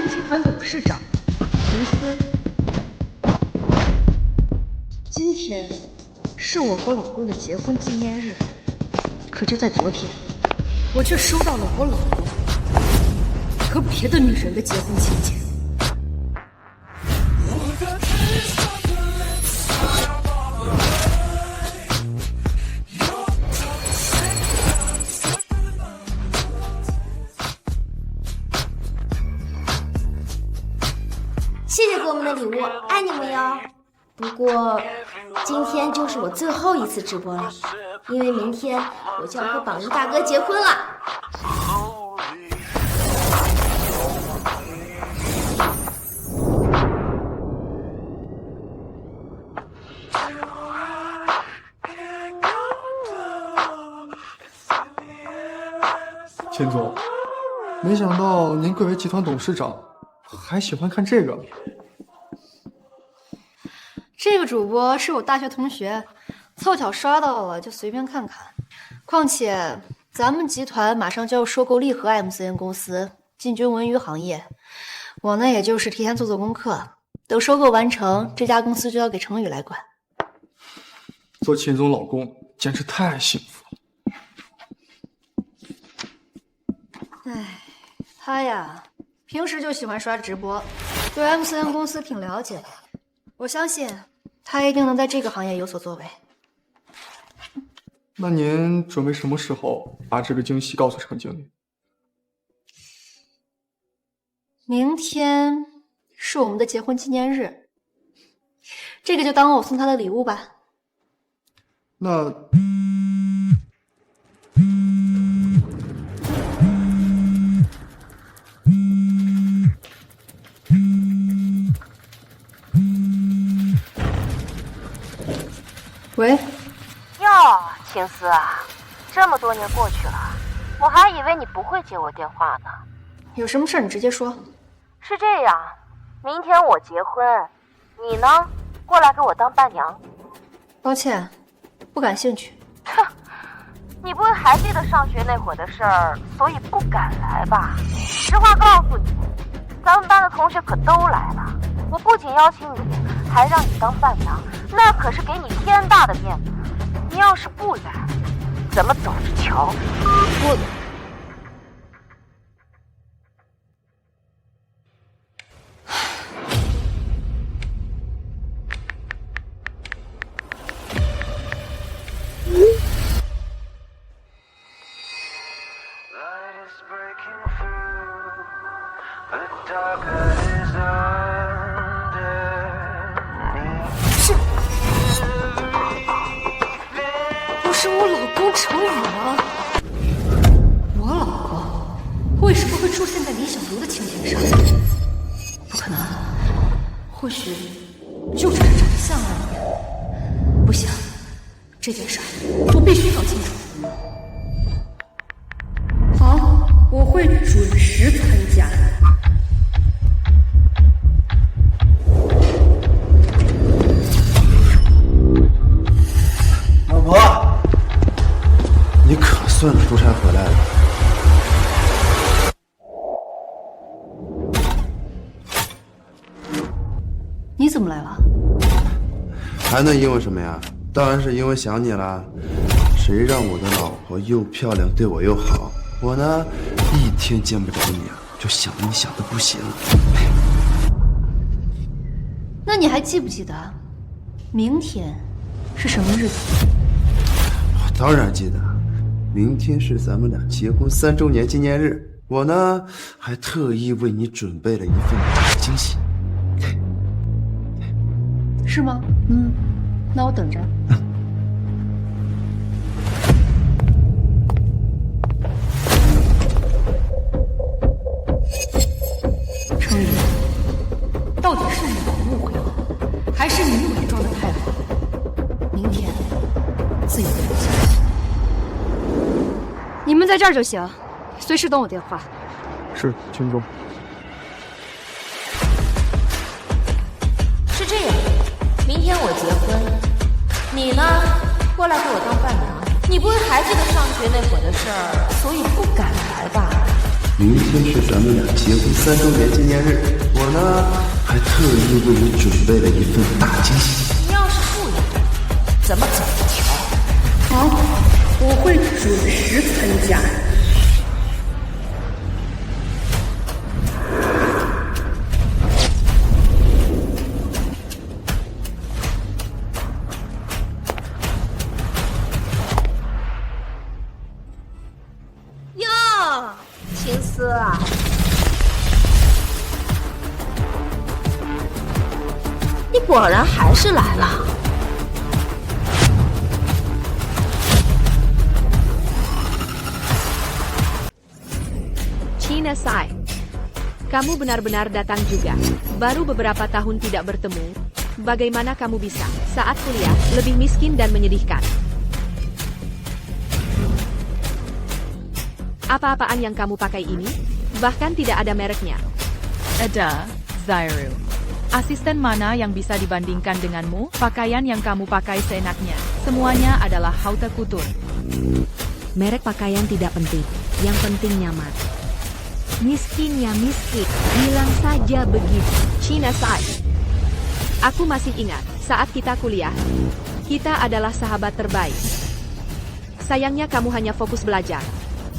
云集团董事长陈思。今天是我和老公的结婚纪念日，可就在昨天，我却收到了我老公和别的女人的结婚请柬。谢谢给我们的礼物，爱你们哟。不过今天就是我最后一次直播了，因为明天我就要和榜一大哥结婚了。秦总，没想到您贵为集团董事长，还喜欢看这个。这个主播是我大学同学，凑巧刷到了就随便看看。况且咱们集团马上就要收购利和 MCN 公司，进军文娱行业。我呢，也就是提前做做功课，等收购完成，这家公司就要给程宇来管。做秦总老公简直太幸福了。唉，他呀，平时就喜欢刷直播，对 MCN 公司挺了解的。我相信他一定能在这个行业有所作为。那您准备什么时候把这个惊喜告诉程经理？明天是我们的结婚纪念日，这个就当我送他的礼物吧。那喂，哟，青丝啊，这么多年过去了，我还以为你不会接我电话呢。有什么事你直接说。是这样，明天我结婚，你呢，过来给我当伴娘。抱歉，不感兴趣。哼，你不会还记得上学那会儿的事儿，所以不敢来吧？实话告诉你，咱们班的同学可都来了，我不仅邀请你，还让你当伴娘，那可是给你天大的面子。你要是不来，咱们走着瞧。我。不是我老公程宇吗？我老公为什么会出现在李小茹的请柬上？不可能，或许就只是长相而已。不行，这件事我必须搞清楚。好，我会准时参加。老婆，你可算出差回来了。你怎么来了？还能因为什么呀？当然是因为想你啦。谁让我的老婆又漂亮，对我又好，我呢一天见不着你啊，就想你想的不行。那你还记不记得明天是什么日子？我当然记得，明天是咱们俩结婚3周年纪念日。我呢还特意为你准备了一份大惊喜。是吗？那我等着。程宇，到底是我误会了，还是你伪装的太好？明天自由飞行。你们在这儿就行，随时等我电话。是，秦总。是这样，明天我结婚，你呢，过来给我当伴娘。你不会还记得上学那会儿的事儿，所以不敢来吧？明天是咱们俩结婚3周年纪念日，我呢还特意为你准备了一份大惊喜。你要是不来，咱们走着瞧。好，我会准时参加。哟，青丝啊，你果然还是来了。China Sai, kamu benar-benar datang juga. Baru beberapa tahun tidak bertemu. Bagaimana kamu bisa, saat kuliah, lebih miskin dan menyedihkan? Apa-apaan yang kamu pakai ini? Bahkan tidak ada mereknya. Ada, Zairu. Asisten mana yang bisa dibandingkan denganmu? Pakaian yang kamu pakai seenaknya. Semuanya adalah haute couture. Merek pakaian tidak penting, yang penting nyaman. Miskin ya miskin, bilang saja begitu. China Sai. Aku masih ingat, saat kita kuliah, kita adalah sahabat terbaik. Sayangnya kamu hanya fokus belajar.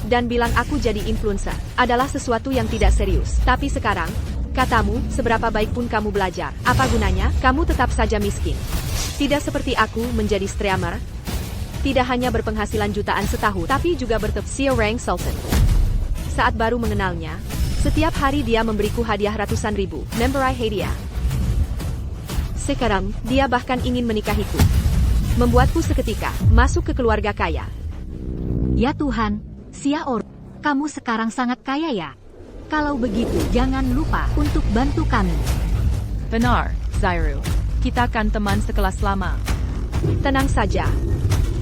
Dan bilang aku jadi influencer adalah sesuatu yang tidak serius. Tapi sekarang, katamu, seberapa baik pun kamu belajar, apa gunanya? Kamu tetap saja miskin. Tidak seperti aku menjadi streamer. Tidak hanya berpenghasilan jutaan setahun, tapi juga Xia Rang Sultan. Saat baru mengenalnya, setiap hari dia memberiku hadiah ratusan ribu, memberai hadiah. Sekarang, dia bahkan ingin menikahiku. Membuatku seketika masuk ke keluarga kaya. Ya Tuhan, Xiaoru, kamu sekarang sangat kaya ya? Kalau begitu, jangan lupa untuk bantu kami. Benar, Zairu. Kita kan teman sekelas lama. Tenang saja.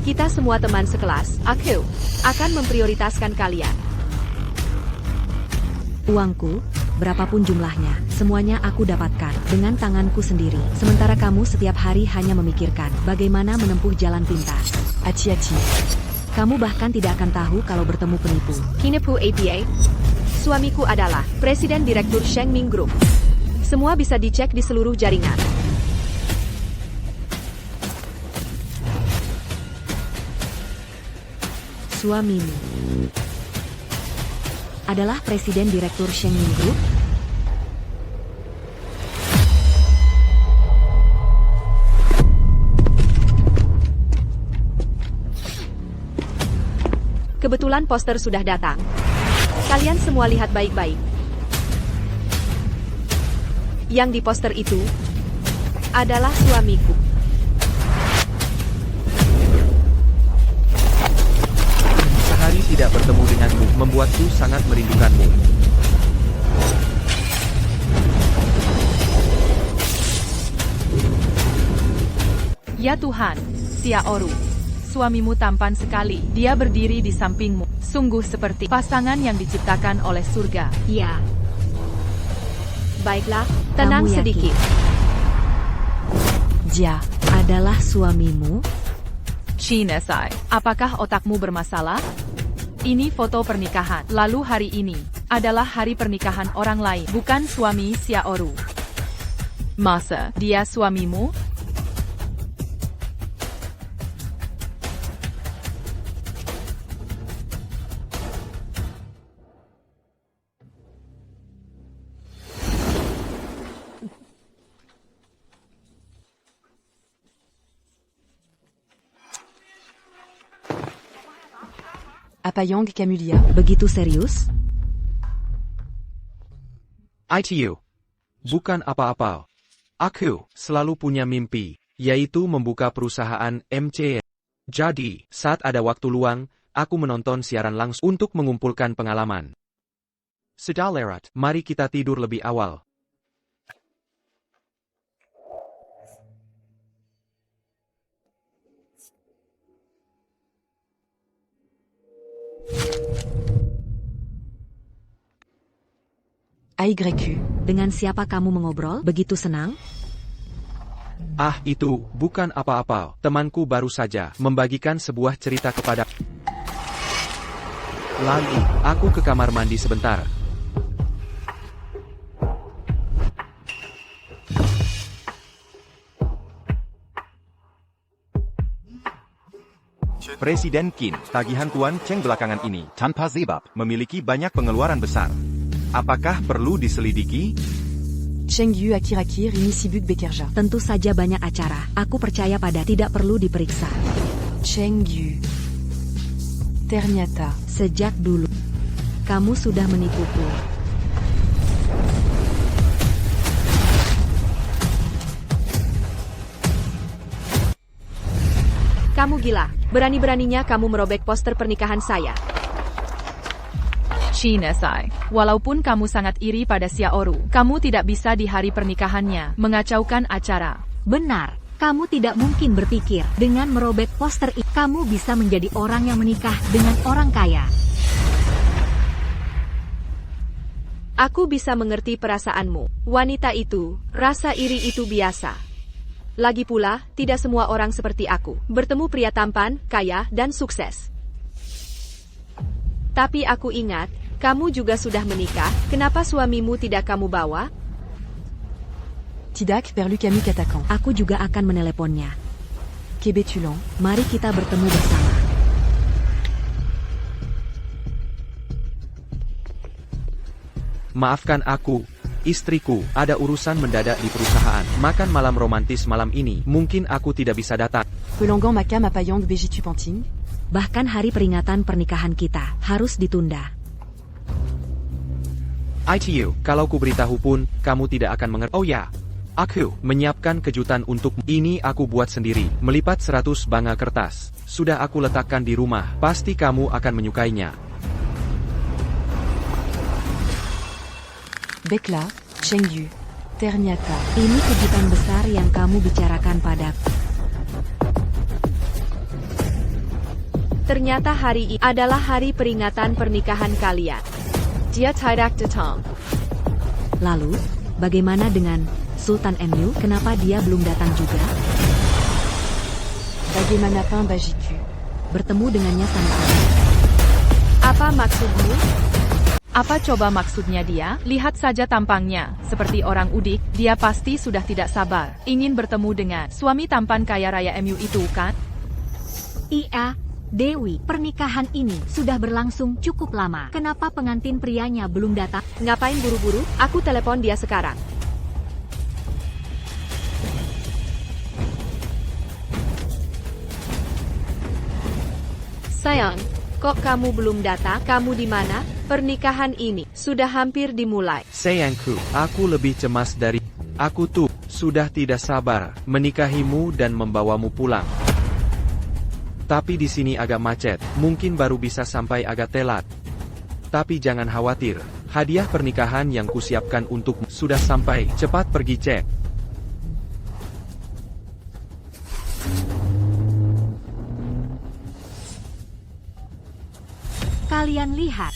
Kita semua teman sekelas. Aku akan memprioritaskan kalian. Uangku, berapapun jumlahnya, semuanya aku dapatkan dengan tanganku sendiri. Sementara kamu setiap hari hanya memikirkan bagaimana menempuh jalan pintas. Aci-aci. Kamu bahkan tidak akan tahu kalau bertemu penipu. Kinepu APA. Suamiku adalah Presiden Direktur Shengming Group. Semua bisa dicek di seluruh jaringan. Suamimu adalah Presiden Direktur Shengming Group? Kebetulan poster sudah datang. Kalian semua lihat baik-baik. Yang di poster itu adalah suamiku. Sehari tidak bertemu denganmu membuatku sangat merindukanmu. Ya Tuhan, Xiaoru. Suamimu tampan sekali. Dia berdiri di sampingmu. Sungguh seperti pasangan yang diciptakan oleh surga. Ya. Baiklah, tenang Kamu yakin? sedikit. Jia adalah suamimu? China Sai, apakah otakmu bermasalah? Ini foto pernikahan. Lalu hari ini adalah hari pernikahan orang lain, bukan suami Xiaoru. Masa dia suamimu? Apa Yong Camulia? Begitu serius? ITU. Bukan apa-apa. Aku selalu punya mimpi, yaitu membuka perusahaan MCN. Jadi, saat ada waktu luang, aku menonton siaran langsung untuk mengumpulkan pengalaman. Sudah lewat, mari kita tidur lebih awal. AYQ, dengan siapa kamu mengobrol? Begitu senang? Ah, itu bukan apa-apa. Temanku baru saja membagikan sebuah cerita kepada... Lalu, aku ke kamar mandi sebentar. Presiden Qin, tagihan Tuan Cheng belakangan ini, tanpa sebab, memiliki banyak pengeluaran besar. Apakah perlu diselidiki? Cheng Yu akhir-akhir ini sibuk bekerja. Tentu saja banyak acara. Aku percaya pada tidak perlu diperiksa. Cheng Yu. Ternyata, sejak dulu, kamu sudah menipuku. Kamu gila. Berani-beraninya kamu merobek poster pernikahan saya. Chinesai, walaupun kamu sangat iri pada Xiaoru, kamu tidak bisa di hari pernikahannya mengacaukan acara. Benar. Kamu tidak mungkin berpikir dengan merobek poster itu kamu bisa menjadi orang yang menikah dengan orang kaya. Aku bisa mengerti perasaanmu. Wanita itu, rasa iri itu biasa. Lagi pula, tidak semua orang seperti aku, bertemu pria tampan, kaya, dan sukses. Tapi aku ingat, kamu juga sudah menikah, kenapa suamimu tidak kamu bawa? Tidak, perlu kami katakan. Aku juga akan meneleponnya. Kebetulan, mari kita bertemu bersama. Maafkan aku, istriku, ada urusan mendadak di perusahaan. Makan malam romantis malam ini, mungkin aku tidak bisa datang. Bahkan hari peringatan pernikahan kita harus ditunda. ITU, kalau ku beritahu pun, kamu tidak akan mengerti. Oh ya, aku menyiapkan kejutan untukmu. Ini aku buat sendiri, melipat 100 banga kertas. Sudah aku letakkan di rumah, pasti kamu akan menyukainya. Baiklah, Cheng Yu. Ternyata, ini kejutan besar yang kamu bicarakan padaku. Ternyata hari ini adalah hari peringatan pernikahan kalian. Dia tidak datang. Lalu, bagaimana dengan Sultan MU? Kenapa dia belum datang juga? Bagaimana bagiku? Bertemu dengannya sama aku. Apa maksudmu? Apa coba maksudnya dia? Lihat saja tampangnya, seperti orang udik, dia pasti sudah tidak sabar, ingin bertemu dengan suami tampan kaya raya MU itu kan? Iya, Dewi, pernikahan ini sudah berlangsung cukup lama. Kenapa pengantin prianya belum datang? Ngapain buru-buru? Aku telepon dia sekarang. Sayang, kok kamu belum datang? Kamu di mana? Pernikahan ini sudah hampir dimulai. Sayangku, aku lebih cemas dari... Aku tuh, sudah tidak sabar, menikahimu dan membawamu pulang. Tapi di sini agak macet, mungkin baru bisa sampai agak telat. Tapi jangan khawatir, hadiah pernikahan yang kusiapkan untukmu sudah sampai, cepat pergi cek. Kalian lihat.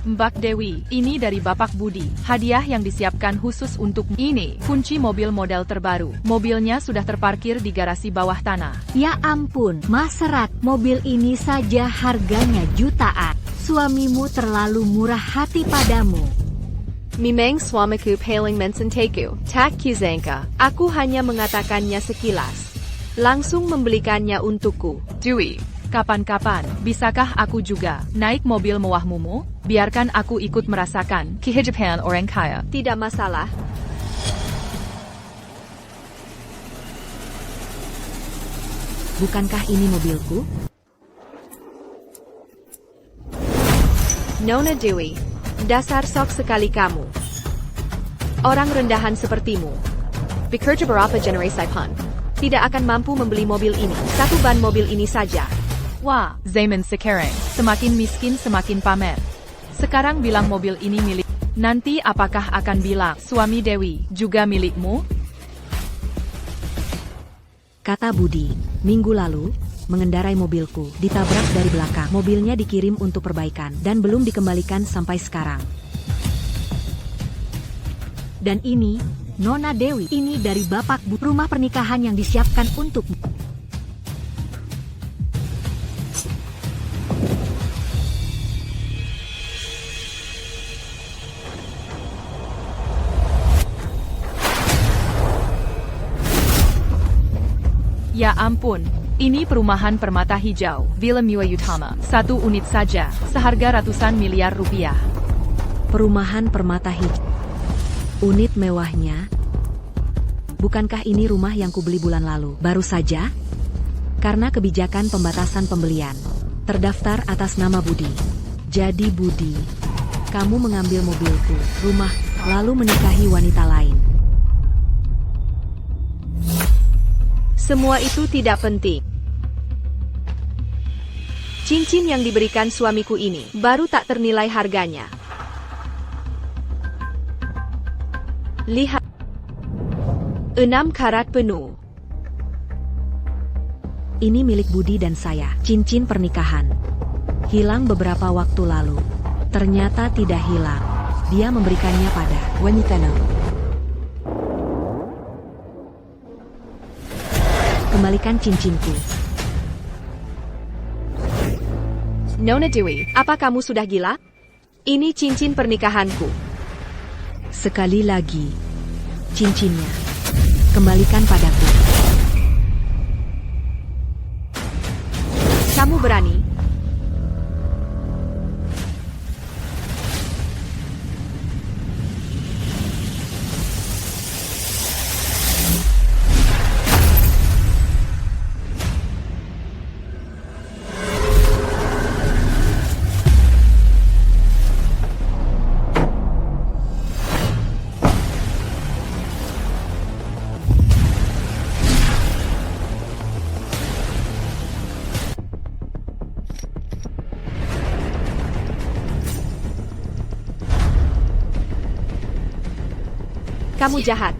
Mbak Dewi, ini dari Bapak Budi, hadiah yang disiapkan khusus untuk ini, kunci mobil model terbaru. Mobilnya sudah terparkir di garasi bawah tanah. Ya ampun, Mas Serat, mobil ini saja harganya jutaan. Suamimu terlalu murah hati padamu. Memang suamiku paling mencintai-ku, tak kizangka. Aku hanya mengatakannya sekilas. Langsung membelikannya untukku. Dewi, kapan-kapan, bisakah aku juga naik mobil mewahmu? Biarkan aku ikut merasakan kehidupan orang kaya. Tidak masalah. Bukankah ini mobilku? Nona Dewi, dasar sok sekali kamu. Orang rendahan sepertimu. Bekerja berapa generasi pun tidak akan mampu membeli mobil ini. Satu ban mobil ini saja. Wah, zaman sekarang, semakin miskin semakin pamer. Sekarang bilang mobil ini milik. Nanti apakah akan bilang suami Dewi juga milikmu? Kata Budi, minggu lalu, mengendarai mobilku, ditabrak dari belakang. Mobilnya dikirim untuk perbaikan dan belum dikembalikan sampai sekarang. Dan ini, Nona Dewi, ini dari Bapak Bu, rumah pernikahan yang disiapkan untukmu. Ya ampun, ini perumahan permata hijau, Villa Mewah Utama. 1 unit saja, seharga ratusan miliar rupiah. Perumahan permata hijau. Unit mewahnya. Bukankah ini rumah yang kubeli bulan lalu? Baru saja? Karena kebijakan pembatasan pembelian. Terdaftar atas nama Budi. Jadi Budi, kamu mengambil mobilku, rumah, lalu menikahi wanita lain. Semua itu tidak penting. Cincin yang diberikan suamiku ini baru tak ternilai harganya. Lihat. 6 karat penuh. Ini milik Budi dan saya, cincin pernikahan. Hilang beberapa waktu lalu. Ternyata tidak hilang. Dia memberikannya pada wanita lain. Kembalikan cincinku. Nona Dewi, apa kamu sudah gila? Ini cincin pernikahanku. Sekali lagi, cincinnya. Kembalikan padaku. Kamu berani? Kamu jahat.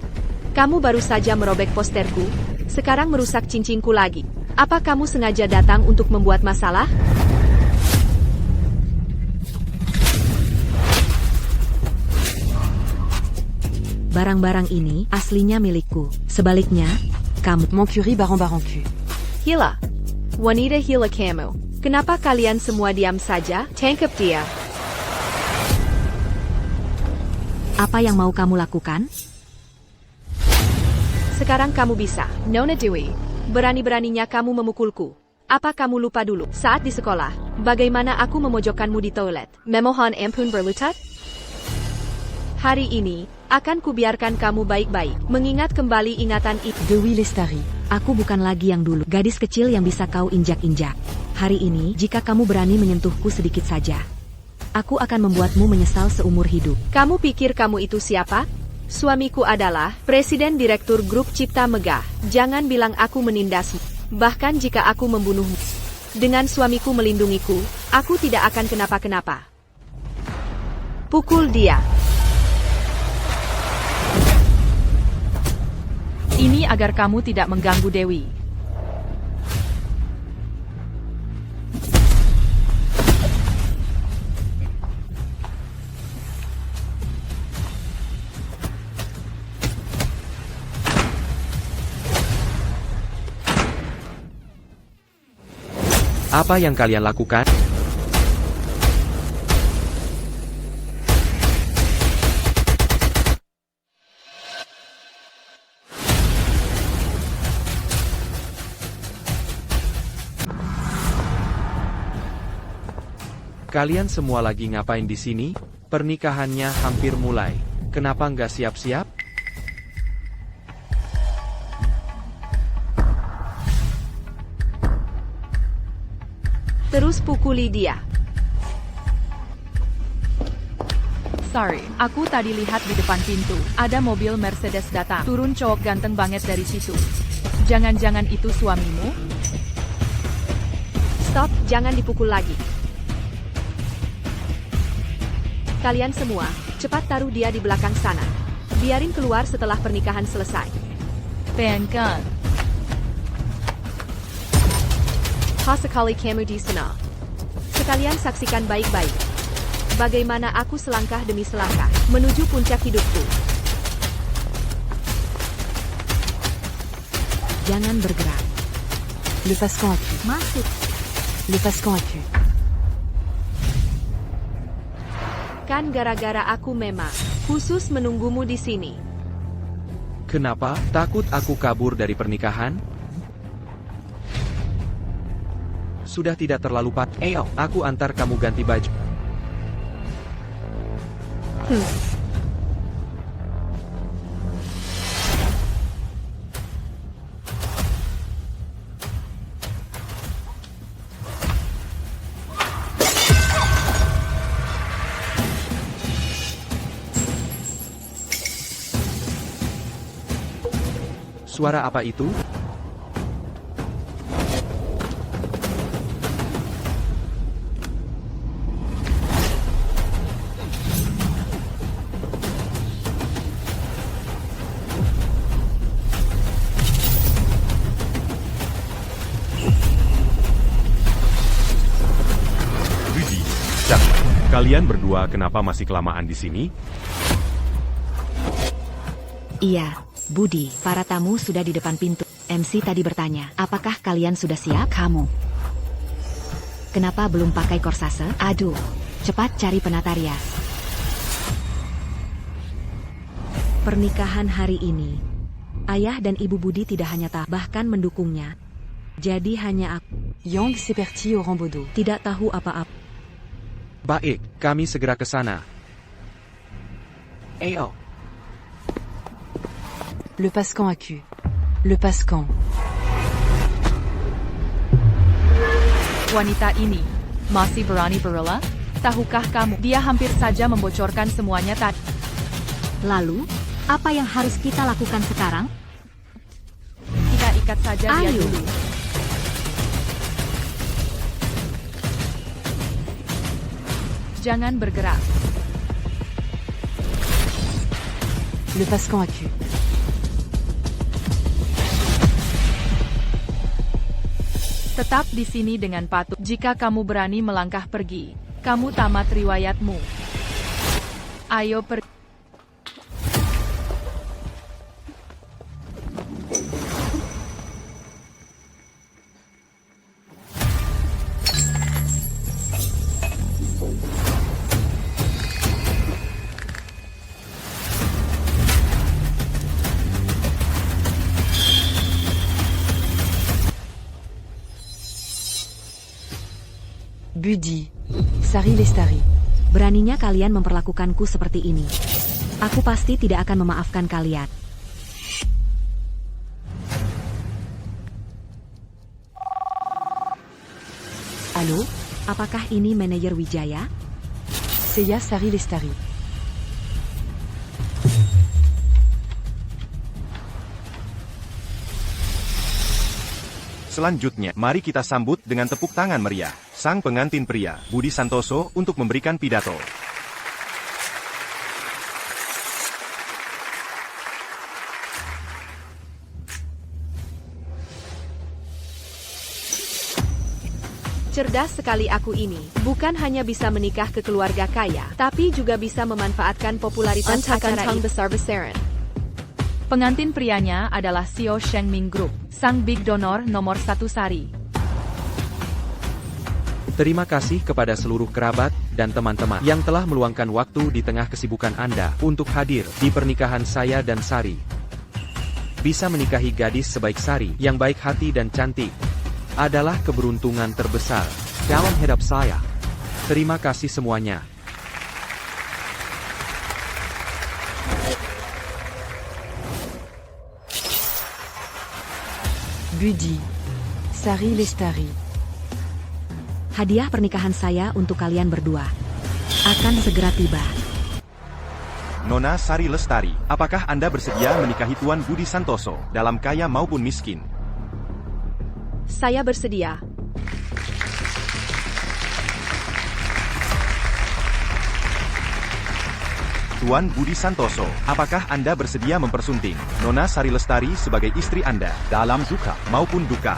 Kamu baru saja merobek posterku, sekarang merusak cincinku lagi. Apa kamu sengaja datang untuk membuat masalah? Barang-barang ini aslinya milikku. Sebaliknya, kamu. Mon curry baron cu. Hila. Wanita hila kamu. Kenapa kalian semua diam saja? Tangkap dia. Apa yang mau kamu lakukan? Sekarang kamu bisa. Nona Dewi, berani-beraninya kamu memukulku. Apa kamu lupa dulu, saat di sekolah, bagaimana aku memojokkanmu di toilet? Memohon ampun berlutut? Hari ini, akan kubiarkan kamu baik-baik, mengingat kembali ingatan itu. Dewi Lestari. Aku bukan lagi yang dulu, gadis kecil yang bisa kau injak-injak. Hari ini, jika kamu berani menyentuhku sedikit saja, aku akan membuatmu menyesal seumur hidup. Kamu pikir kamu itu siapa? Suamiku adalah Presiden Direktur Grup Cipta Megah. Jangan bilang aku menindasmu. Bahkan jika aku membunuhmu, dengan suamiku melindungiku, aku tidak akan kenapa-kenapa. Pukul dia. Ini agar kamu tidak mengganggu Dewi. Apa yang kalian lakukan? Kalian semua lagi ngapain di sini? Pernikahannya hampir mulai. Kenapa nggak siap-siap? Terus pukuli dia. Sorry, aku tadi lihat di depan pintu, ada mobil Mercedes datang. Turun cowok ganteng banget dari situ. Jangan-jangan itu suamimu? Stop, jangan dipukul lagi. Kalian semua, cepat taruh dia di belakang sana. Biarin keluar setelah pernikahan selesai. Pengen. Sekali kamu di sana. Sekalian saksikan baik-baik. Bagaimana aku selangkah demi selangkah menuju puncak hidupku. Jangan bergerak. Lepaskan aku. Masuk. Lepaskan aku. Kan gara-gara aku memang khusus menunggumu di sini. Kenapa? Takut aku kabur dari pernikahan? sudah tidak terlalu aku antar kamu ganti baju. Suara apa itu? Widih, Jack, kalian berdua kenapa masih kelamaan di sini? Iya, Budi, para tamu sudah di depan pintu. MC tadi bertanya, apakah kalian sudah siap? Kamu. Kenapa belum pakai korsase? Aduh, cepat cari penata rias. Pernikahan hari ini, ayah dan ibu Budi tidak hanya bahkan mendukungnya. Jadi hanya aku. Yang c'est parti au Rambodo. Tidak tahu apa-apa. Baik, kami segera ke sana. Le Pascan à cul. Le Pascan. Wanita ini masih berani berela? Tahukah kamu, dia hampir saja membocorkan semuanya tadi. Lalu, apa yang harus kita lakukan sekarang? Kita ikat saja dia Ayo. dulu. Jangan bergerak. Le Pascan à cul. Tetap di sini dengan patuh. Jika kamu berani melangkah pergi, kamu tamat riwayatmu. Ayo pergi. Budi. Sari Lestari. Beraninya kalian memperlakukanku seperti ini. Aku pasti tidak akan memaafkan kalian. Halo? Apakah ini manajer Wijaya? Seiya Sari Lestari. Selanjutnya, mari kita sambut dengan tepuk tangan meriah sang pengantin pria, Budi Santoso, untuk memberikan pidato. Cerdas sekali aku ini. Bukan hanya bisa menikah ke keluarga kaya, tapi juga bisa memanfaatkan popularitas acara ini besar-besaran. Pengantin prianya adalah CEO Shengming Group, sang big donor nomor 1 Sari. Terima kasih kepada seluruh kerabat dan teman-teman yang telah meluangkan waktu di tengah kesibukan Anda untuk hadir di pernikahan saya dan Sari. Bisa menikahi gadis sebaik Sari yang baik hati dan cantik adalah keberuntungan terbesar dalam hidup saya. Terima kasih semuanya. Budi. Sari Lestari. Hadiah pernikahan saya untuk kalian berdua akan segera tiba. Nona Sari Lestari, apakah Anda bersedia menikahi Tuan Budi Santoso, dalam kaya maupun miskin? Saya bersedia. Tuan Budi Santoso, apakah Anda bersedia mempersunting Nona Sari Lestari sebagai istri Anda, dalam duka maupun duka?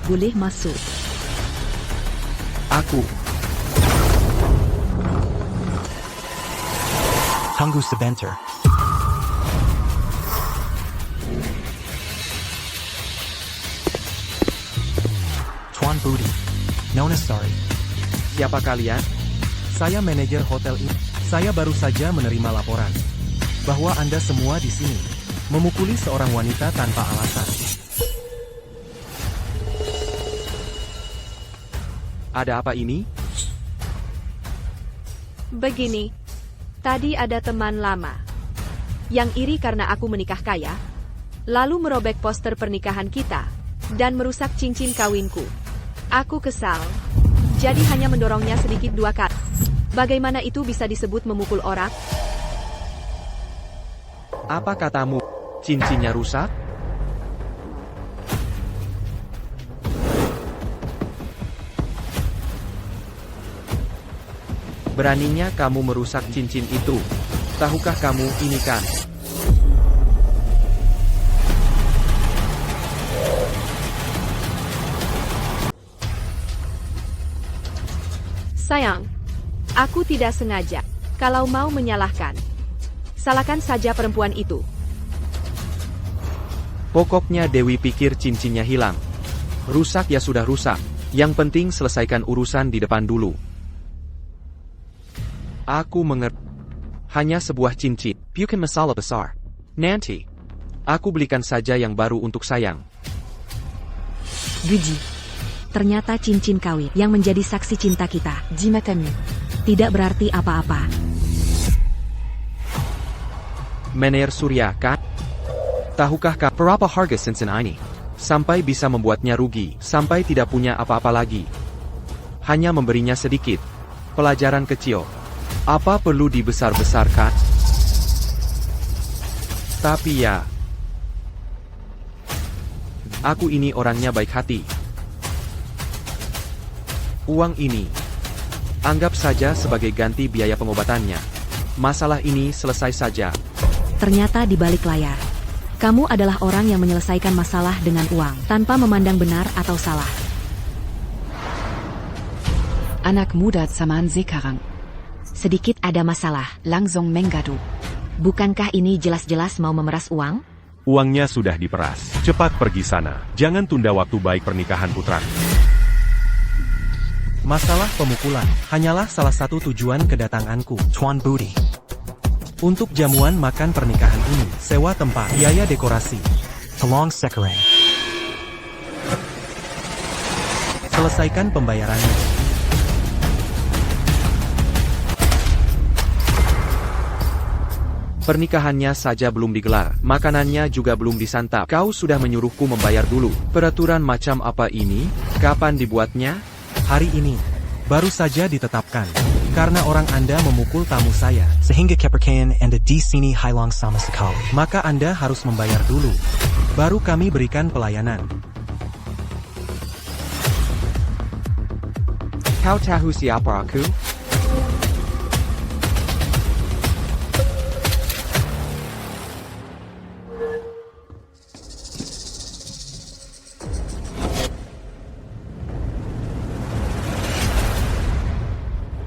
Boleh masuk. Aku. Tunggu sebentar. Tuan Budi. Nona Sari. Siapa kalian? Saya manajer hotel ini. Saya baru saja menerima laporan bahwa Anda semua di sini memukuli seorang wanita tanpa alasan. Ada apa ini? Begini, tadi ada teman lama yang iri karena aku menikah kaya, lalu merobek poster pernikahan kita dan merusak cincin kawinku. Aku kesal, jadi hanya mendorongnya sedikit 2 kali. Bagaimana itu bisa disebut memukul orang? Apa katamu? Cincinnya rusak? Beraninya kamu merusak cincin itu. Tahukah kamu ini kan? Sayang, aku tidak sengaja. Kalau mau menyalahkan, salahkan saja perempuan itu. Pokoknya Dewi pikir cincinnya hilang. Rusak ya sudah rusak. Yang penting selesaikan urusan di depan dulu. Aku mengerti. Hanya sebuah cincin. Bukan masalah besar. Nanti, aku belikan saja yang baru untuk sayang. Guji, ternyata cincin kawin yang menjadi saksi cinta kita, Jimatamu, tidak berarti apa-apa. Mener Surya kan? Tahukah kau berapa harga cincin ini? Sampai bisa membuatnya rugi, sampai tidak punya apa-apa lagi. Hanya memberinya sedikit. Pelajaran kecil. Apa perlu dibesar-besarkan? Tapi ya, aku ini orangnya baik hati. Uang ini, anggap saja sebagai ganti biaya pengobatannya. Masalah ini selesai saja. Ternyata di balik layar, kamu adalah orang yang menyelesaikan masalah dengan uang, tanpa memandang benar atau salah. anak muda zaman sekarang. Sedikit ada masalah. Langsung menggaduh. Bukankah ini jelas-jelas mau memeras uang? Uangnya sudah diperas. Cepat pergi sana. Jangan tunda waktu baik pernikahan putra. Masalah pemukulan hanyalah salah satu tujuan kedatanganku, Tuan Budi. Untuk jamuan makan pernikahan ini, sewa tempat, biaya dekorasi. Tolong sekarang. Selesaikan pembayarannya. Pernikahannya saja belum digelar, makanannya juga belum disantap. Kau sudah menyuruhku membayar dulu. Peraturan macam apa ini? Kapan dibuatnya? Hari ini, baru saja ditetapkan. Karena orang Anda memukul tamu saya, sehingga kepercayaan Anda di sini hilang sama sekali. Maka Anda harus membayar dulu. Baru kami berikan pelayanan. Kau tahu siapa aku?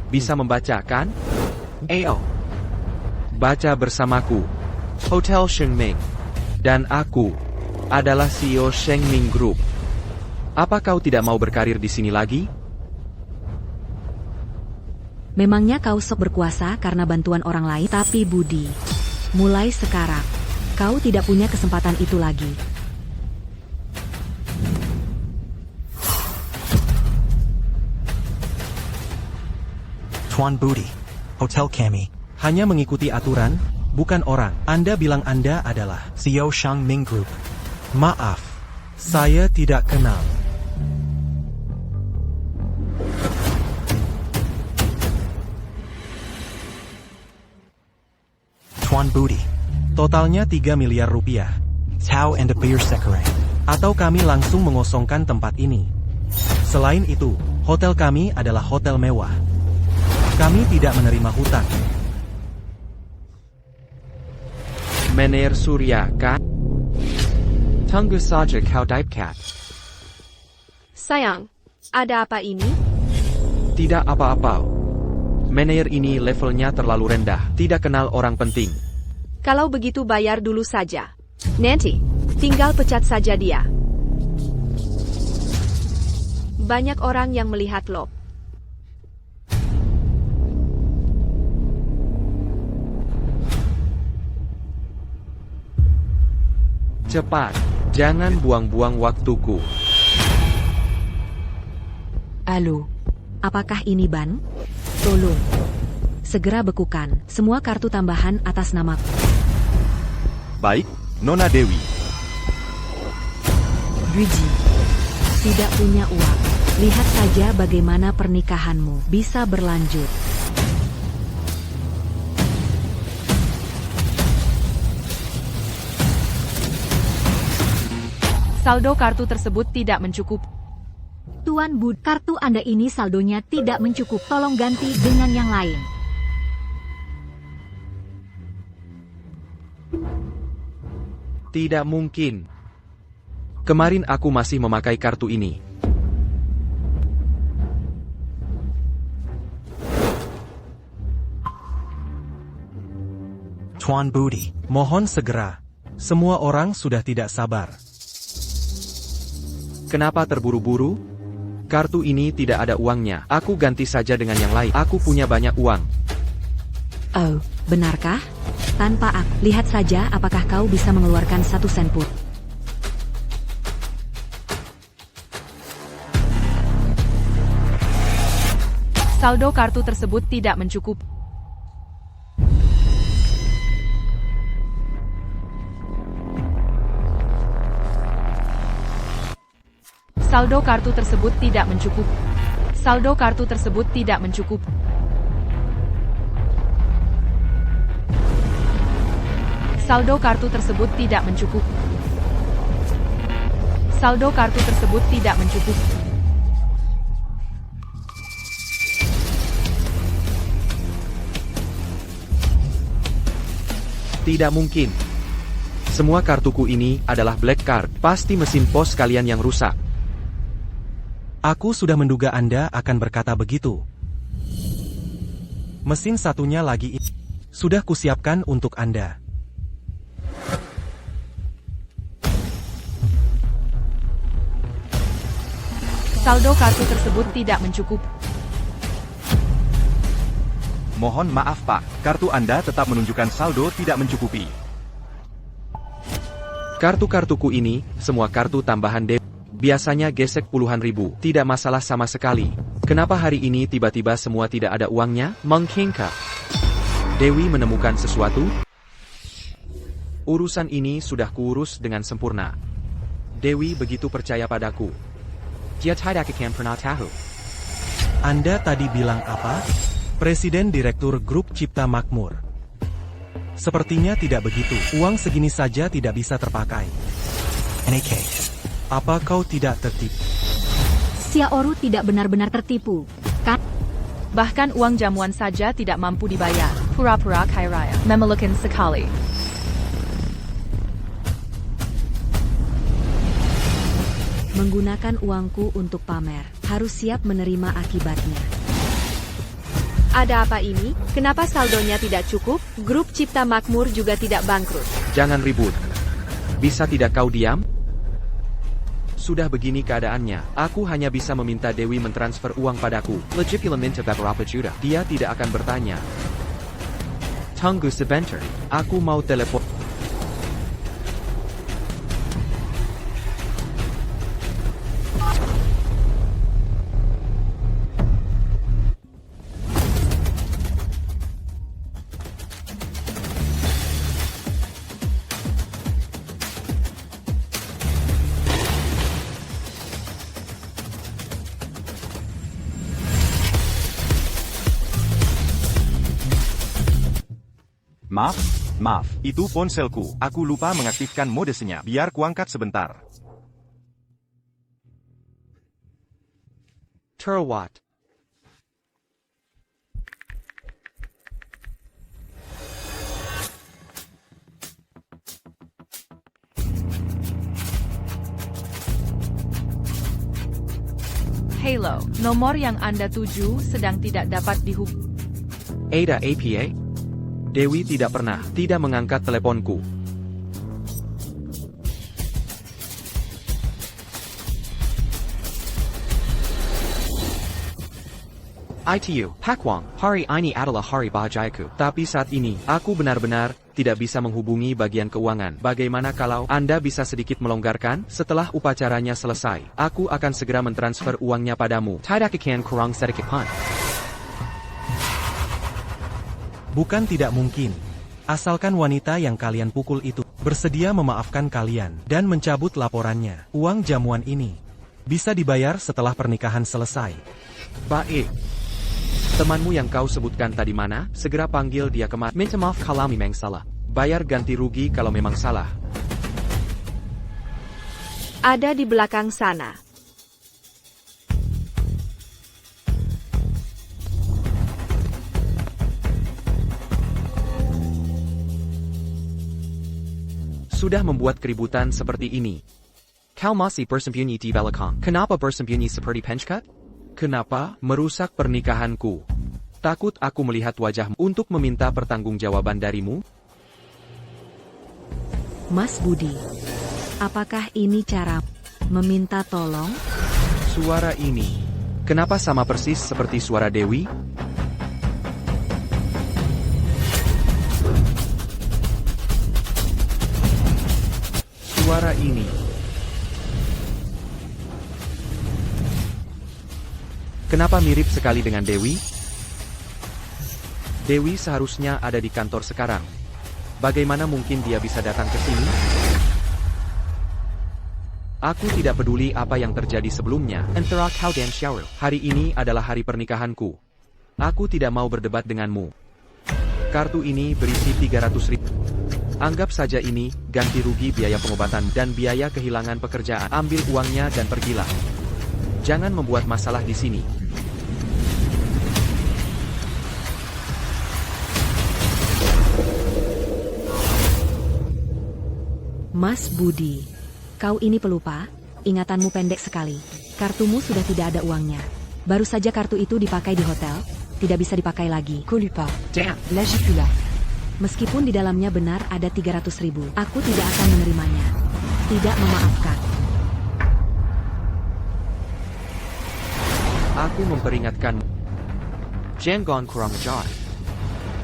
Bisa membaca kan? Ayo. Baca bersamaku. Hotel Shengming. Dan aku adalah CEO Shengming Group. Apa kau tidak mau berkarir di sini lagi? Memangnya kau sok berkuasa karena bantuan orang lain? Tapi Budi, mulai sekarang, kau tidak punya kesempatan itu lagi. Tuan Budi, hotel kami hanya mengikuti aturan, bukan orang. Anda bilang Anda adalah CEO Shengming Group. Maaf, saya tidak kenal. Tuan Budi, totalnya 3 miliar rupiah. Tahu Anda bayar sekarang, atau kami langsung mengosongkan tempat ini. Selain itu, hotel kami adalah hotel mewah. Kami tidak menerima hutang. Mener Surya kan? Tunggu saja kau Dipcat. Sayang, ada apa ini? Tidak apa-apa. Mener ini levelnya terlalu rendah, tidak kenal orang penting. Kalau begitu bayar dulu saja. Nanti, tinggal pecat saja dia. Banyak orang yang melihat lo. Cepat, jangan buang-buang waktuku. Halo, apakah ini ban? Tolong, segera bekukan semua kartu tambahan atas namaku. Baik, Nona Dewi. Guji, tidak punya uang. Lihat saja bagaimana pernikahanmu bisa berlanjut. Saldo kartu tersebut tidak mencukup. Tuan Bud, kartu Anda ini saldonya tidak mencukup. Tolong ganti dengan yang lain. Tidak mungkin. Kemarin aku masih memakai kartu ini. Tuan Budi, mohon segera. Semua orang sudah tidak sabar. Kenapa terburu-buru? Kartu ini tidak ada uangnya. Aku ganti saja dengan yang lain. Aku punya banyak uang. Oh, benarkah? Tanpa aku, lihat saja apakah kau bisa mengeluarkan 1 sen pun. Saldo kartu tersebut tidak mencukup. Saldo kartu tersebut tidak mencukup. Saldo kartu tersebut tidak mencukup. Saldo kartu tersebut tidak mencukup. Saldo kartu tersebut tidak mencukup. Tidak mungkin. Semua kartuku ini adalah black card. Pasti mesin pos kalian yang rusak. Aku sudah menduga Anda akan berkata begitu. Mesin satunya lagi sudah kusiapkan untuk Anda. Saldo kartu tersebut tidak mencukup. Mohon maaf Pak, kartu Anda tetap menunjukkan saldo tidak mencukupi. Kartu-kartuku ini, semua kartu tambahan Dewi. Biasanya gesek puluhan ribu, tidak masalah sama sekali. Kenapa hari ini tiba-tiba semua tidak ada uangnya? Mengkingkap. Dewi menemukan sesuatu? Urusan ini sudah kuurus dengan sempurna. Dewi begitu percaya padaku. Dia tidak akan pernah tahu. Anda tadi bilang apa? Presiden Direktur Grup Cipta Makmur. Sepertinya tidak begitu. Uang segini saja tidak bisa terpakai. NK. Apa kau tidak tertipu? Xiaoru tidak benar-benar tertipu, kan? Bahkan uang jamuan saja tidak mampu dibayar. Pura-pura kaya raya. Memelukan sekali. Menggunakan uangku untuk pamer, harus siap menerima akibatnya. Ada apa ini? Kenapa saldonya tidak cukup? Grup Cipta Makmur juga tidak bangkrut. Jangan ribut. Bisa tidak kau diam? Sudah begini keadaannya, aku hanya bisa meminta Dewi mentransfer uang padaku. Legitila minta berapa juta? Dia tidak akan bertanya. Tunggu sebentar, aku mau telepon. Maaf, itu ponselku. Aku lupa mengaktifkan mode senyap. Biar kuangkat sebentar. Terwat. Halo, nomor yang Anda tuju sedang tidak dapat dihubungi. Ada APA? Dewi tidak mengangkat teleponku. ITU, Pakwang, hari ini adalah hari bahagiaku. Tapi saat ini, aku benar-benar tidak bisa menghubungi bagian keuangan. Bagaimana kalau Anda bisa sedikit melonggarkan? Setelah upacaranya selesai, aku akan segera mentransfer uangnya padamu. Tidak akan kurang sedikit pun. Bukan tidak mungkin. Asalkan wanita yang kalian pukul itu bersedia memaafkan kalian dan mencabut laporannya. Uang jamuan ini bisa dibayar setelah pernikahan selesai. Baik. Temanmu yang kau sebutkan tadi mana? Segera panggil dia kemari. Minta maaf kalau memang salah. Bayar ganti rugi kalau memang salah. Ada di belakang sana. Sudah membuat keributan seperti ini. Kau masih bersembunyi di belakang. Kenapa bersembunyi seperti pencekat? Kenapa merusak pernikahanku? Takut aku melihat wajahmu untuk meminta pertanggungjawaban darimu? Mas Budi, apakah ini cara meminta tolong? Suara ini, kenapa sama persis seperti suara Dewi? Suara ini. Kenapa mirip sekali dengan Dewi? Dewi seharusnya ada di kantor sekarang. Bagaimana mungkin dia bisa datang ke sini? Aku tidak peduli apa yang terjadi sebelumnya. Antara kau dan Xiaoru, hari ini adalah hari pernikahanku. Aku tidak mau berdebat denganmu. Kartu ini berisi 300.000. Anggap saja ini ganti rugi biaya pengobatan dan biaya kehilangan pekerjaan. Ambil uangnya dan pergilah. Jangan membuat masalah di sini. Mas Budi, kau ini pelupa, ingatanmu pendek sekali. Kartumu sudah tidak ada uangnya. Baru saja kartu itu dipakai di hotel, tidak bisa dipakai lagi. Colupa. Damn. Lagipula. Meskipun di dalamnya benar ada 300.000, aku tidak akan menerimanya. Tidak memaafkan. Aku memperingatkanmu. Jangan kurang ajar.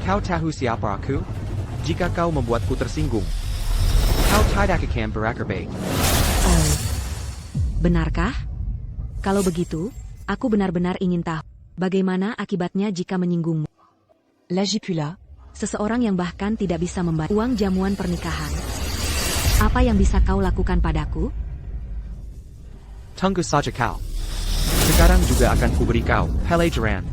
Kau tahu siapa aku? Jika kau membuatku tersinggung, kau tidak akan berakhir baik. Oh, benarkah? Kalau begitu, aku benar-benar ingin tahu bagaimana akibatnya jika menyinggungmu. Lagipula. Seseorang yang bahkan tidak bisa membayar uang jamuan pernikahan. Apa yang bisa kau lakukan padaku? Tunggu saja kau. Sekarang juga akan kuberi kau pelajaran.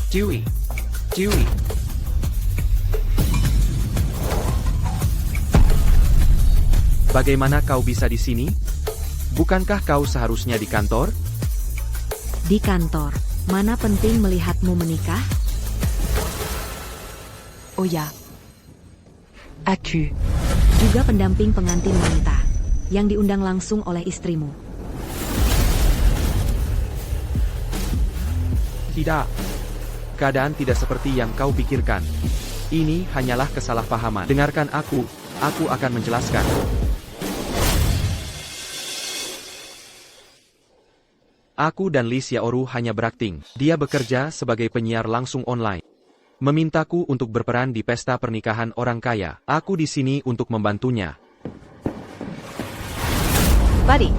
Dewey. Bagaimana kau bisa di sini? Bukankah kau seharusnya di kantor? Di kantor. Mana penting melihatmu menikah? Oh ya. Aku. Juga pendamping pengantin wanita yang diundang langsung oleh istrimu. Tidak. Keadaan tidak seperti yang kau pikirkan. Ini hanyalah kesalahpahaman. Dengarkan aku akan menjelaskan. Aku dan Lee Xiaoru hanya berakting. Dia bekerja sebagai penyiar langsung online. Memintaku untuk berperan di pesta pernikahan orang kaya. Aku di sini untuk membantunya. Buddy,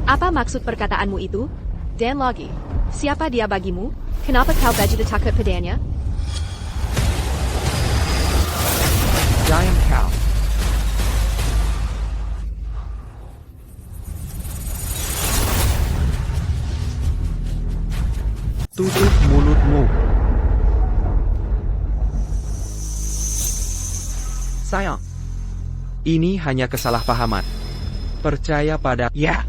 apa maksud perkataanmu itu? Dan lagi, siapa dia bagimu? Kenapa kau begitu takut padanya? Diam kau. Tutup mulutmu. Sayang, ini hanya kesalahpahaman. Percaya pada ya.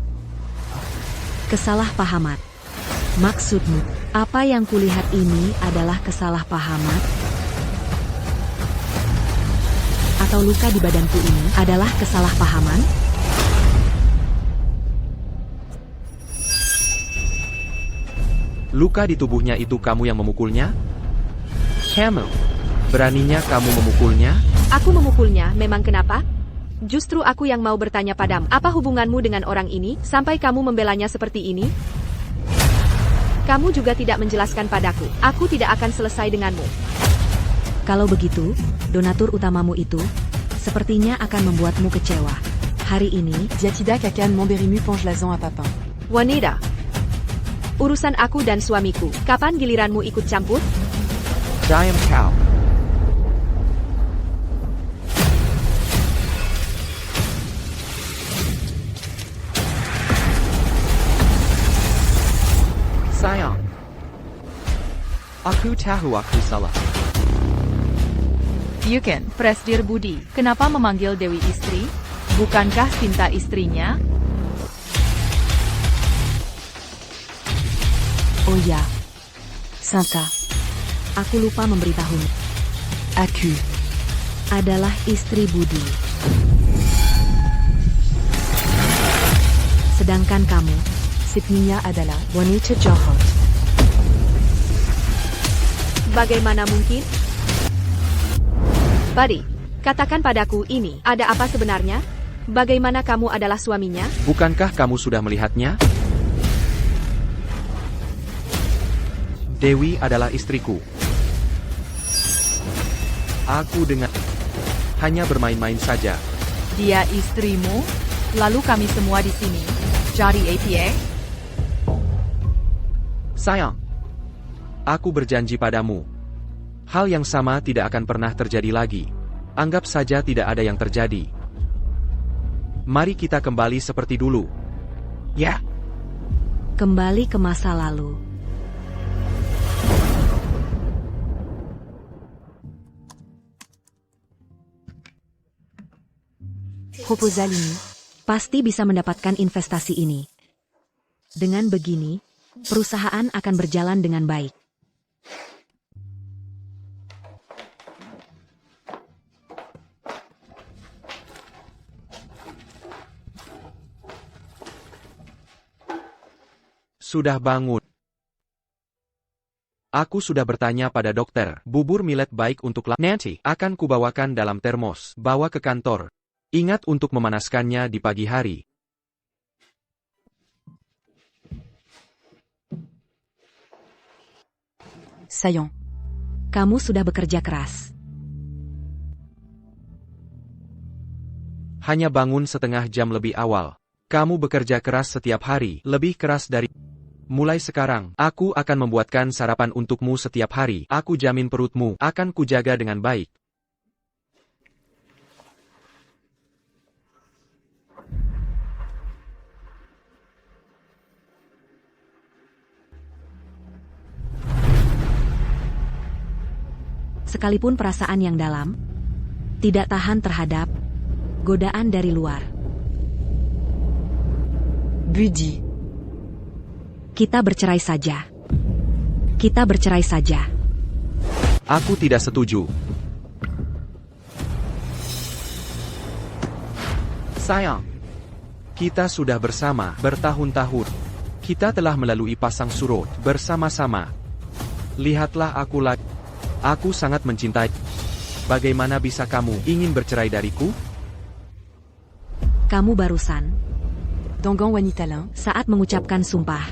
Kesalahpahaman. Maksudmu, apa yang kulihat ini adalah kesalahpahaman? Atau luka di badanku ini adalah kesalahpahaman? Luka di tubuhnya itu kamu yang memukulnya? Kamu? Beraninya kamu memukulnya? Aku memukulnya, memang kenapa? Justru aku yang mau bertanya padamu, apa hubunganmu dengan orang ini, sampai kamu membelanya seperti ini? Kamu juga tidak menjelaskan padaku, aku tidak akan selesai denganmu. Kalau begitu, donatur utamamu itu, sepertinya akan membuatmu kecewa. Hari ini, Diatida Kakan Montberimu Pongelazan à Papin. Wanita, urusan aku dan suamiku, kapan giliranmu ikut campur? Diam kau. Sayang, aku tahu aku salah. Yuken, Presdir Budi, kenapa memanggil Dewi istri? Bukankah Sinta istrinya? oh ya, Sinta, aku lupa memberitahumu. Aku Adalah istri Budi. Sedangkan kamu, Sipninya adalah wanita jahat. Bagaimana mungkin? Buddy, katakan padaku ini, ada apa sebenarnya? Bagaimana kamu adalah suaminya? Bukankah kamu sudah melihatnya? Dewi adalah istriku. Aku dengan hanya bermain-main saja. Dia istrimu? Lalu kami semua di sini jadi APA? Sayang, aku berjanji padamu. Hal yang sama tidak akan pernah terjadi lagi. Anggap saja tidak ada yang terjadi. Mari kita kembali seperti dulu. Ya. Kembali ke masa lalu. Proposal ini Pasti bisa mendapatkan investasi ini. Dengan begini, perusahaan akan berjalan dengan baik. Sudah bangun. Aku sudah bertanya pada dokter, bubur millet baik untuk nanti akan kubawakan dalam termos, bawa ke kantor. Ingat untuk memanaskannya di pagi hari. Sayang, kamu sudah bekerja keras. Hanya bangun setengah jam lebih awal. Kamu bekerja keras setiap hari, lebih keras dari... Mulai sekarang, aku akan membuatkan sarapan untukmu setiap hari. Aku jamin perutmu akan kujaga dengan baik. Sekalipun perasaan yang dalam, tidak tahan terhadap godaan dari luar. Budi, kita bercerai saja. Kita bercerai saja. Aku tidak setuju. Sayang, kita sudah bersama bertahun-tahun. Kita telah melalui pasang surut bersama-sama. Lihatlah aku lagi. Aku sangat mencintai. Bagaimana bisa kamu ingin bercerai dariku? Kamu barusan Dangan wanita lain saat mengucapkan sumpah.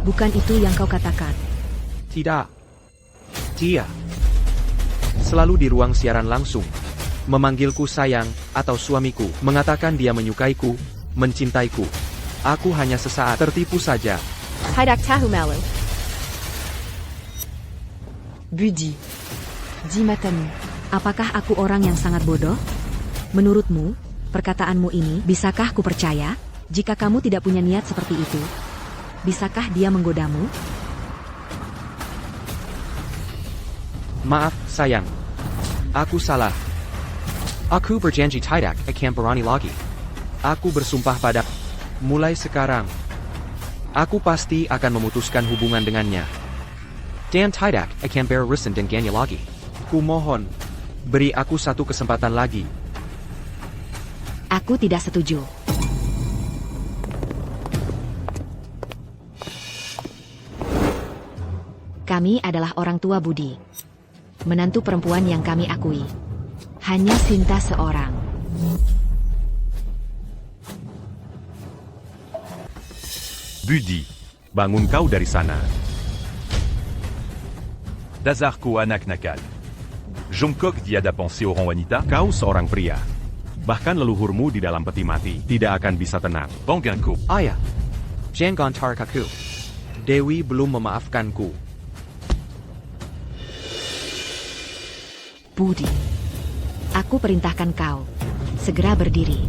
Bukan itu yang kau katakan. Tidak. Dia selalu di ruang siaran langsung memanggilku sayang atau suamiku, mengatakan dia menyukaiku, mencintaiku. Aku hanya sesaat tertipu saja. Tidak tahu malu. Budi, di matamu. Apakah aku orang yang sangat bodoh? Menurutmu, perkataanmu ini bisakah ku percaya? Jika kamu tidak punya niat seperti itu, bisakah dia menggodamu? Maaf, sayang. Aku salah. Aku berjanji tidak akan berani lagi. Aku bersumpah pada... Mulai sekarang, aku pasti akan memutuskan hubungan dengannya. Dan tidak akan berurusan dengannya lagi. Kumohon, beri aku satu kesempatan lagi. Aku tidak setuju. Kami adalah orang tua Budi. Menantu perempuan yang kami akui. Hanya Sinta seorang. Budi, bangun kau dari sana. Dasarku anak nakal. Jongkok tiada pensée orang wanita. Kau seorang pria. Bahkan leluhurmu di dalam peti mati tidak akan bisa tenang. Bongganku. Ayah, jangan gontar kaku. Dewi belum memaafkanku. Budi, aku perintahkan kau. Segera berdiri.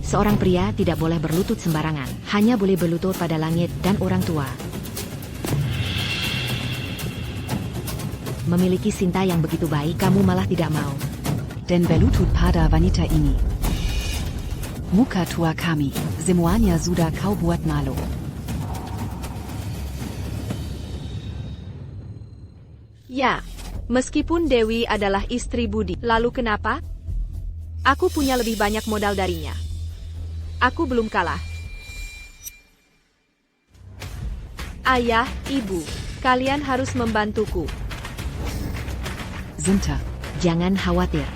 Seorang pria tidak boleh berlutut sembarangan. Hanya boleh berlutut pada langit dan orang tua. Memiliki Sinta yang begitu baik, kamu malah tidak mau. Dan berlutut pada wanita ini. Muka tua kami, semuanya sudah kau buat malu. Ya, meskipun Dewi adalah istri Budi, lalu kenapa? Aku punya lebih banyak modal darinya. Aku belum kalah. Ayah, ibu, kalian harus membantuku. Sinta, jangan khawatir.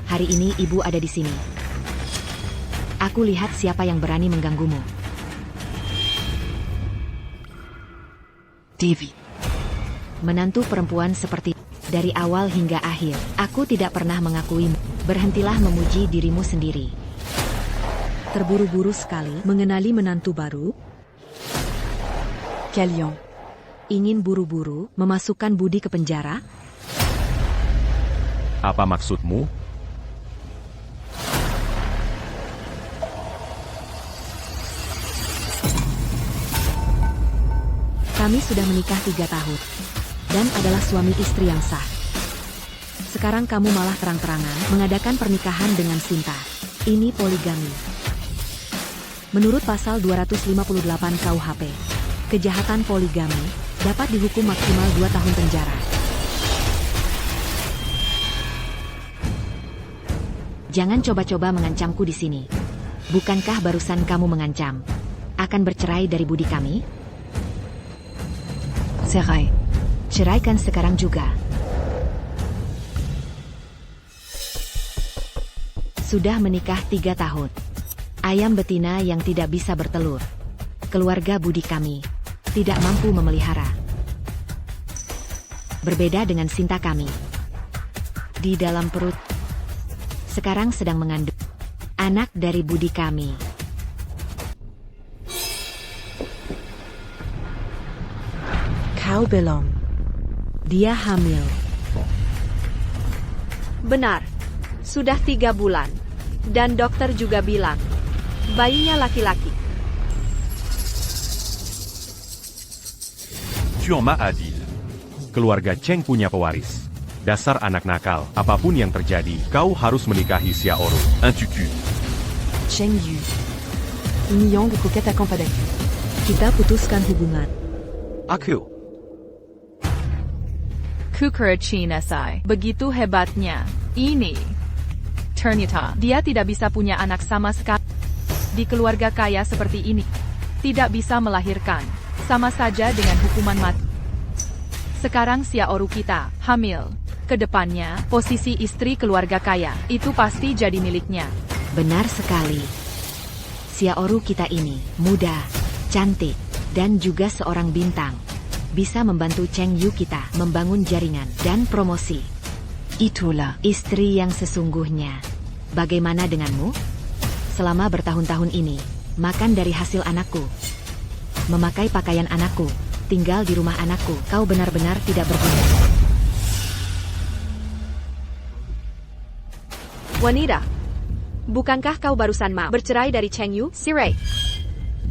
Hari ini ibu ada di sini. Aku lihat siapa yang berani mengganggumu. Devi. Menantu perempuan seperti dari awal hingga akhir, aku tidak pernah mengakuimu. Berhentilah memuji dirimu sendiri. Terburu-buru sekali mengenali menantu baru. Kalian ingin buru-buru memasukkan Budi ke penjara? Apa maksudmu? Kami sudah menikah 3 tahun dan adalah suami istri yang sah. Sekarang kamu malah terang-terangan mengadakan pernikahan dengan Sinta. Ini poligami. Menurut pasal 258 KUHP, kejahatan poligami dapat dihukum maksimal 2 tahun penjara. Jangan coba-coba mengancamku di sini. Bukankah barusan kamu mengancam akan bercerai dari Budi kami? cerai. Ceraikan sekarang juga. Sudah menikah 3 tahun. Ayam betina yang tidak bisa bertelur. Keluarga Budi kami tidak mampu memelihara. Berbeda dengan Sinta kami. Di dalam perut sekarang sedang mengandung anak dari Budi kami. Kau belum. Dia hamil. Benar. Sudah 3 bulan. Dan dokter juga bilang, bayinya laki-laki. Cuma adil. Keluarga Cheng punya pewaris. Dasar anak nakal, apapun yang terjadi, kau harus menikahi Xiaoru. Un tutu. Cheng Yu. Ini yang coquette akan padaku. Kita putuskan hubungan. Aku. Kukurachinasai. Begitu hebatnya. Ini. Ternyata dia tidak bisa punya anak sama sekali. Di keluarga kaya seperti ini, tidak bisa melahirkan. Sama saja dengan hukuman mati. Sekarang Xiaoru kita hamil. Kedepannya, posisi istri keluarga kaya itu pasti jadi miliknya. Benar sekali. Xiaoru kita ini muda, cantik, dan juga seorang bintang. Bisa membantu Cheng Yu kita membangun jaringan dan promosi. Itulah istri yang sesungguhnya. Bagaimana denganmu? Selama bertahun-tahun ini, makan dari hasil anakku. Memakai pakaian anakku, tinggal di rumah anakku. Kau benar-benar tidak berguna. Wanita, bukankah kau barusan mau bercerai dari Cheng Yu? Sirai.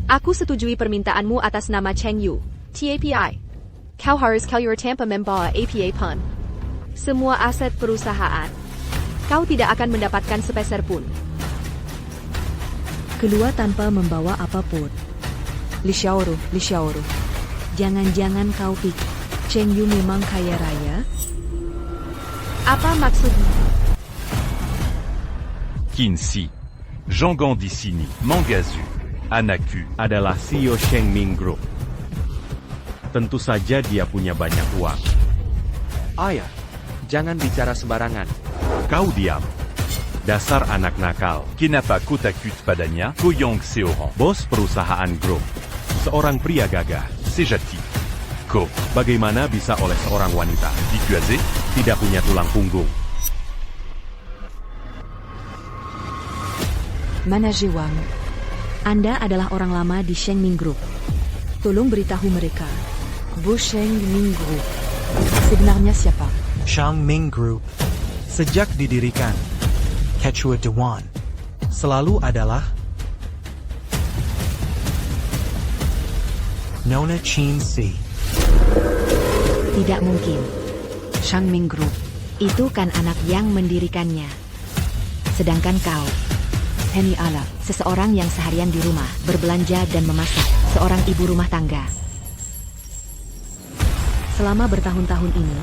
Aku setujui permintaanmu atas nama Cheng Yu. TAPI. Kau harus keluar tanpa membawa APA pun. Semua aset perusahaan. Kau tidak akan mendapatkan sepeser pun. Keluar tanpa membawa apapun. Li Xiaoru. Jangan-jangan kau pikir Cheng Yu memang kaya raya? Apa maksudmu? Qinxi. Zhonggang di sini. Mangazu. Anaku adalah CEO Shengming Group. Tentu saja dia punya banyak uang. Ayah, jangan bicara sembarangan. Kau diam. Dasar anak nakal. Kenapa kau takut padanya? Koyong Seohong, bos perusahaan grup. Seorang pria gagah, sejati. Kau, bagaimana bisa oleh seorang wanita dikuasai, tidak punya tulang punggung? Mana Jiwang? Anda adalah orang lama di Shengming Group. Tolong beritahu mereka. Bo Shengming Group. Sebenarnya siapa? Shengming Group. Sejak didirikan, Quechua Dewan selalu adalah Nona Chin Si. Tidak mungkin. Shengming Group. Itu kan anak yang mendirikannya. Sedangkan kau, Penny Ala, seseorang yang seharian di rumah, berbelanja dan memasak, seorang ibu rumah tangga. Selama bertahun-tahun ini,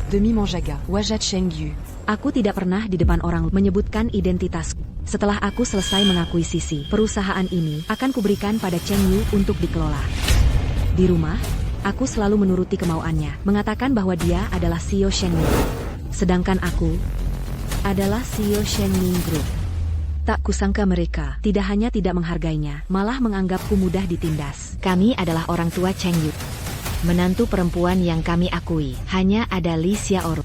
Demi Monjaga, Wajat Shengyu. aku tidak pernah di depan orang menyebutkan identitasku. Setelah aku selesai mengakuisisi perusahaan ini, akan kuberikan pada Cheng Yu untuk dikelola. Di rumah, aku selalu menuruti kemauannya, mengatakan bahwa dia adalah CEO Shengming. Sedangkan aku adalah CEO Shengming Group. Tak kusangka mereka tidak hanya tidak menghargainya, malah menganggapku mudah ditindas. Kami adalah orang tua Cheng Yu. Menantu perempuan yang kami akui hanya ada Li Xiaoru.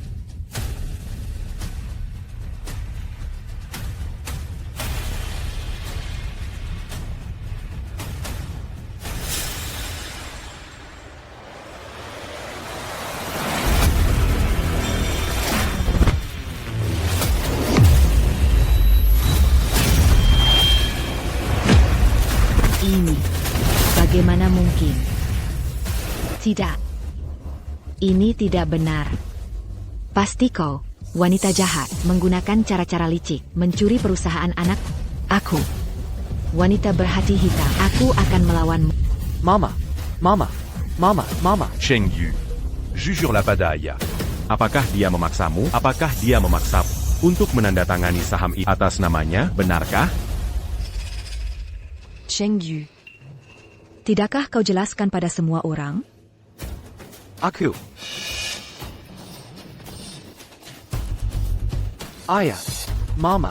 Ini bagaimana mungkin? Tidak. Ini tidak benar. Pasti kau, wanita jahat, menggunakan cara-cara licik, mencuri perusahaan anak. Aku, wanita berhati hitam, aku akan melawanmu. Mama, Mama, Mama, Mama. Cheng Yu, jujur la padaya. Apakah dia memaksamu? Apakah dia memaksamu untuk menandatangani saham atas namanya? Benarkah? Cheng Yu. Tidakkah kau jelaskan pada semua orang? Aku. Ayah, Mama.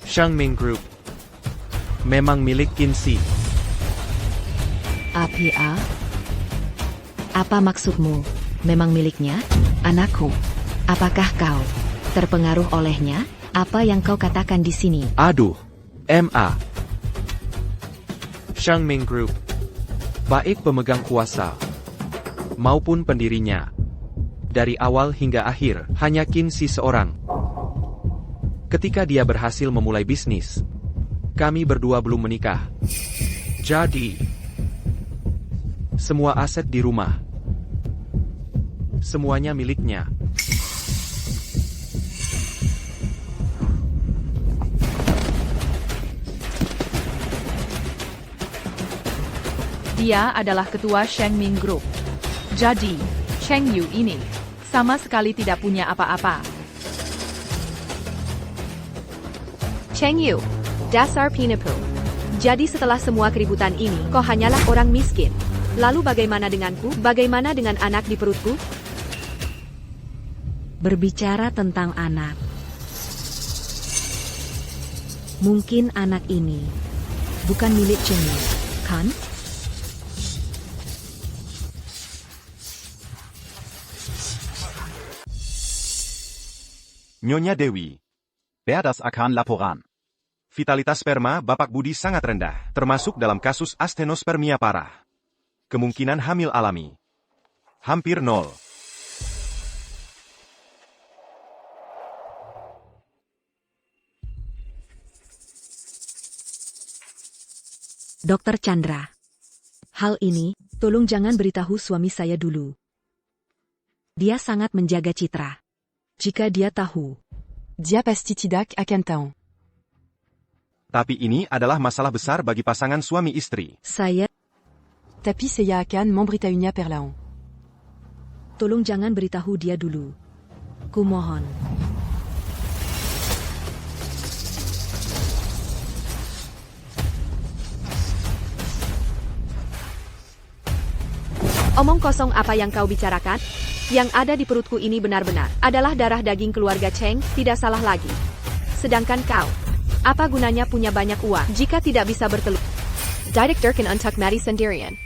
Shengming Group memang milik Kinsi. APA? Apa maksudmu? Memang miliknya? Anakku, apakah kau terpengaruh olehnya? Apa yang kau katakan di sini? Aduh, MA. Shengming Group, baik pemegang kuasa maupun pendirinya, dari awal hingga akhir hanya Kinsi seorang. Ketika dia berhasil memulai bisnis, kami berdua belum menikah. Jadi, semua aset di rumah, semuanya miliknya. Dia adalah ketua Shengming Group. Jadi, Cheng Yu ini sama sekali tidak punya apa-apa. Cheng Yu, dasar penipu. Jadi setelah semua keributan ini, kau hanyalah orang miskin. Lalu bagaimana denganku? Bagaimana dengan anak di perutku? Berbicara tentang anak. Mungkin anak ini bukan milik Cheng Yu, kan? Nyonya Dewi. Berdasarkan akan laporan. Vitalitas sperma Bapak Budi sangat rendah, termasuk dalam kasus astenospermia parah. Kemungkinan hamil alami hampir 0. Dokter Chandra. Hal ini, tolong jangan beritahu suami saya dulu. Dia sangat menjaga citra. Jika dia tahu, Dia pasti tidak akan tahu. Tapi ini adalah masalah besar bagi pasangan suami istri. saya Tapi saya akan memberitahunya perlahan. tolong jangan beritahu dia dulu. Kumohon. Omong kosong apa yang kau bicarakan? Yang ada di perutku ini benar-benar adalah darah daging keluarga Cheng, tidak salah lagi. Sedangkan kau, apa gunanya punya banyak uang jika tidak bisa bertelur? Didik Durkin untuk Mati sendirian.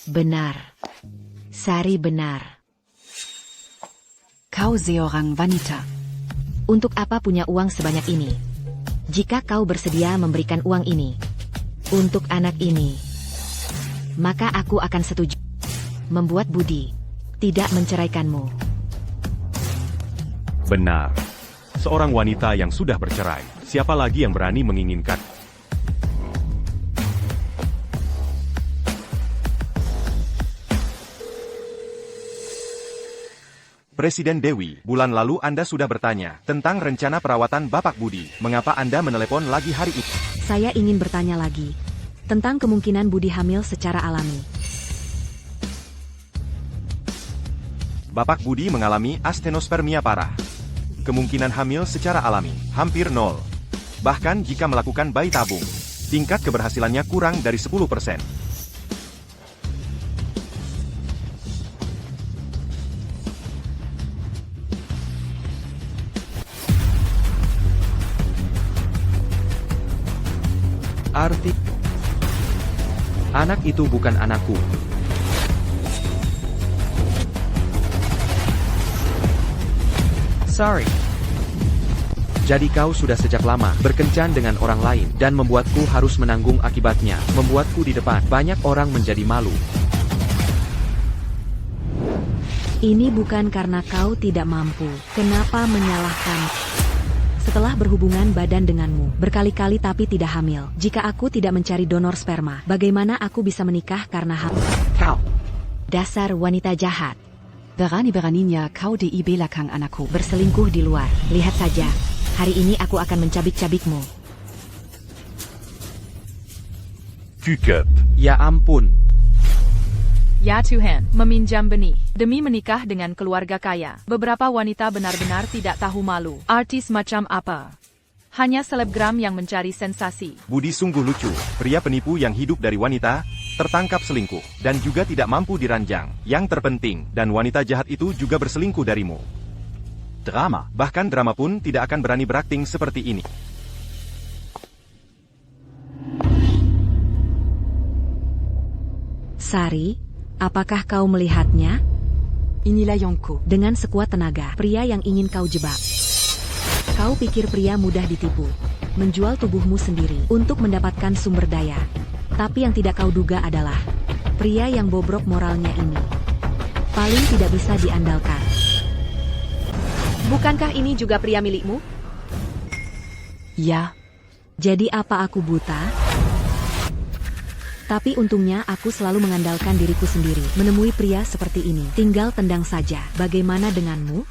Benar. Sari benar. Kau seorang wanita. Untuk apa punya uang sebanyak ini? Jika kau bersedia memberikan uang ini untuk anak ini, maka aku akan setuju membuat Budi tidak menceraikanmu. Benar. Seorang wanita yang sudah bercerai, siapa lagi yang berani menginginkan? Presiden Dewi, bulan lalu Anda sudah bertanya tentang rencana perawatan Bapak Budi. Mengapa Anda menelepon lagi hari ini? Saya ingin bertanya lagi tentang kemungkinan Budi hamil secara alami. Bapak Budi mengalami astenospermia parah. Kemungkinan hamil secara alami hampir nol. Bahkan jika melakukan bayi tabung, tingkat keberhasilannya kurang dari 10%. Arti anak itu bukan anakku. Sorry. Jadi kau sudah sejak lama berkencan dengan orang lain dan membuatku harus menanggung akibatnya, membuatku di depan banyak orang menjadi malu. Ini bukan karena kau tidak mampu. Kenapa menyalahkan? Setelah berhubungan badan denganmu berkali-kali tapi tidak hamil. Jika aku tidak mencari donor sperma, bagaimana aku bisa menikah karena hamil? Kau. Dasar wanita jahat. Berani-beraninya kau di belakang anakku. Berselingkuh di luar. Lihat saja. Hari ini aku akan mencabik-cabikmu. Cukup. Ya ampun. Ya Tuhan, meminjam benih demi menikah dengan keluarga kaya. Beberapa wanita benar-benar tidak tahu malu. Artis macam apa? Hanya selebgram yang mencari sensasi. Budi sungguh lucu. Pria penipu yang hidup dari wanita, tertangkap selingkuh, dan juga tidak mampu diranjang. Yang terpenting, dan wanita jahat itu juga berselingkuh darimu. Drama. Bahkan drama pun tidak akan berani berakting seperti ini. Sari, apakah kau melihatnya? Inilah Yongko. Dengan sekuat tenaga, pria yang ingin kau jebak. Kau pikir pria mudah ditipu, menjual tubuhmu sendiri untuk mendapatkan sumber daya. Tapi yang tidak kau duga adalah pria yang bobrok moralnya ini paling tidak bisa diandalkan. Bukankah ini juga pria milikmu? Ya. Jadi apa aku buta? Tapi untungnya aku selalu mengandalkan diriku sendiri. Menemui pria seperti ini, tinggal tendang saja. Bagaimana denganmu?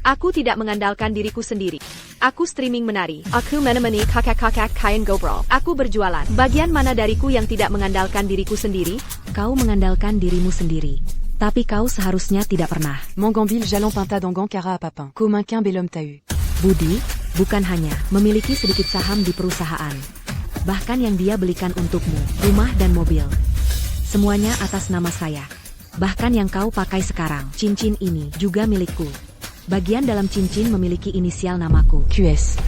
Aku tidak mengandalkan diriku sendiri. Aku streaming menari. Aku menemani kakak-kakak kain gobrol. Aku berjualan. Bagian mana dariku yang tidak mengandalkan diriku sendiri? Kau mengandalkan dirimu sendiri. Tapi kau seharusnya tidak pernah. Mongonville jalon pinta dongan cara à papin. Comme un quin bel homme t'a eu. Budi, bukan hanya memiliki sedikit saham di perusahaan. Bahkan yang dia belikan untukmu, rumah dan mobil. Semuanya atas nama saya. Bahkan yang kau pakai sekarang, cincin ini juga milikku. Bagian dalam cincin memiliki inisial namaku. QS.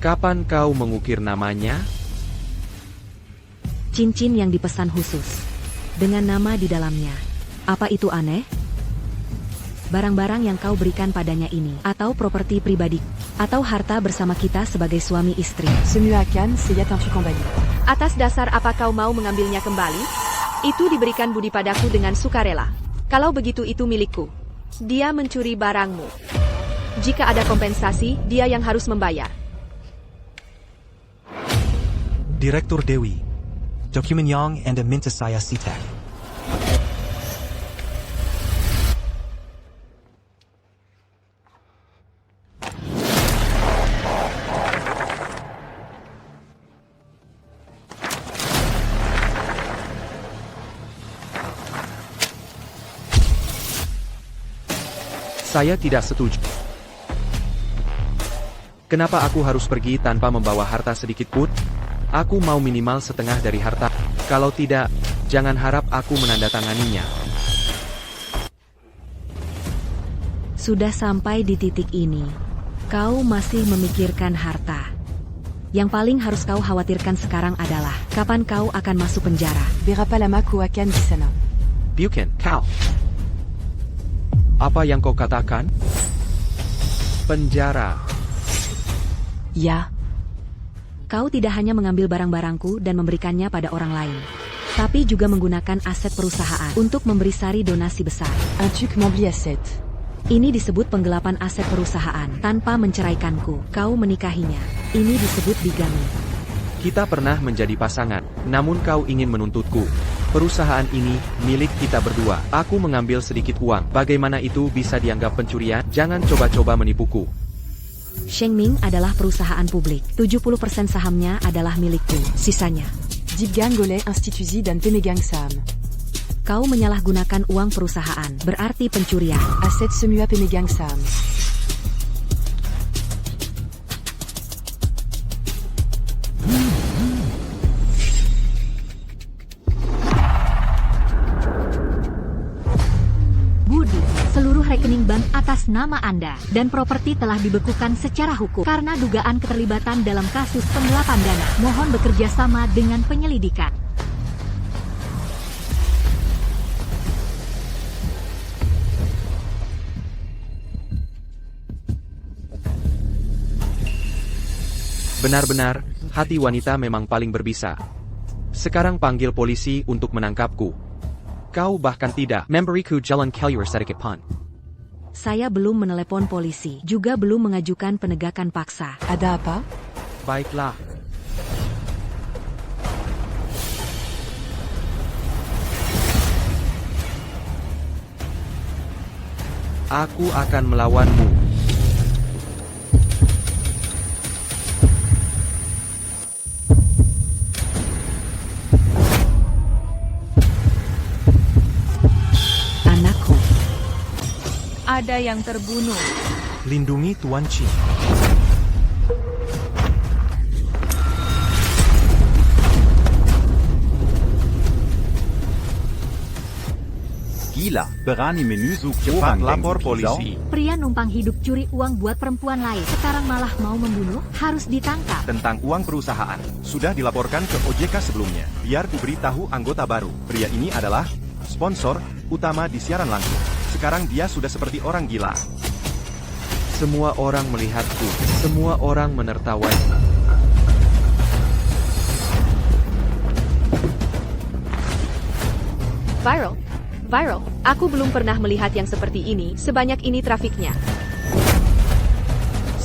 Kapan kau mengukir namanya? Cincin yang dipesan khusus, dengan nama di dalamnya. Apa itu aneh? Barang-barang yang kau berikan padanya ini, atau properti pribadi, atau harta bersama kita sebagai suami istri. Ce mieux à Cannes, c'est un truc en Bali. Atas dasar apa kau mau mengambilnya kembali? Itu diberikan Budi padaku dengan sukarela. Kalau begitu itu milikku. Dia mencuri barangmu. Jika ada kompensasi, dia yang harus membayar. Direktur Dewi. Dokumen yang Anda minta saya sitak. Saya tidak setuju. Kenapa aku harus pergi tanpa membawa harta sedikit pun? Aku mau minimal setengah dari harta. Kalau tidak, jangan harap aku menandatanganinya. Sudah sampai di titik ini, kau masih memikirkan harta. Yang paling harus kau khawatirkan sekarang adalah kapan kau akan masuk penjara. Berapalama kau akan di sana? Bukan, kau. Apa yang kau katakan? Penjara. Ya. Kau tidak hanya mengambil barang-barangku dan memberikannya pada orang lain, tapi juga menggunakan aset perusahaan untuk memberi Sari donasi besar. Un truc m'oublie aset. Ini disebut penggelapan aset perusahaan tanpa menceraikanku. Kau menikahinya. Ini disebut bigami. Kita pernah menjadi pasangan, namun kau ingin menuntutku. Perusahaan ini milik kita berdua. Aku mengambil sedikit uang. Bagaimana itu bisa dianggap pencurian? Jangan coba-coba menipuku. Shengming adalah perusahaan publik. 70% sahamnya adalah milikku. Sisanya. Dibgang oleh institusi dan pemegang saham. Kau menyalahgunakan uang perusahaan. Berarti pencurian. Aset semua pemegang saham. Seluruh rekening bank atas nama Anda dan properti telah dibekukan secara hukum karena dugaan keterlibatan dalam kasus penggelapan dana. Mohon bekerja sama dengan penyelidikan. Benar-benar, hati wanita memang paling berbisa. Sekarang panggil polisi untuk menangkapku. Kau bahkan tidak memberiku jalan keluar sedikit pun. Saya belum menelepon polisi, juga belum mengajukan penegakan paksa. Ada apa? Baiklah. Aku akan melawanmu. Ada yang terbunuh. Lindungi Tuan Qi. Gila, berani menusuk Cepat orang lapor dengan pisau? polisi. Pria numpang hidup curi uang buat perempuan lain, sekarang malah mau membunuh, harus ditangkap. Tentang uang perusahaan, sudah dilaporkan ke OJK sebelumnya. Biar ku beritahu anggota baru. Pria ini adalah sponsor utama di siaran langsung. Sekarang dia sudah seperti orang gila. Semua orang melihatku. Semua orang menertawai. Viral. Aku belum pernah melihat yang seperti ini. Sebanyak ini trafiknya.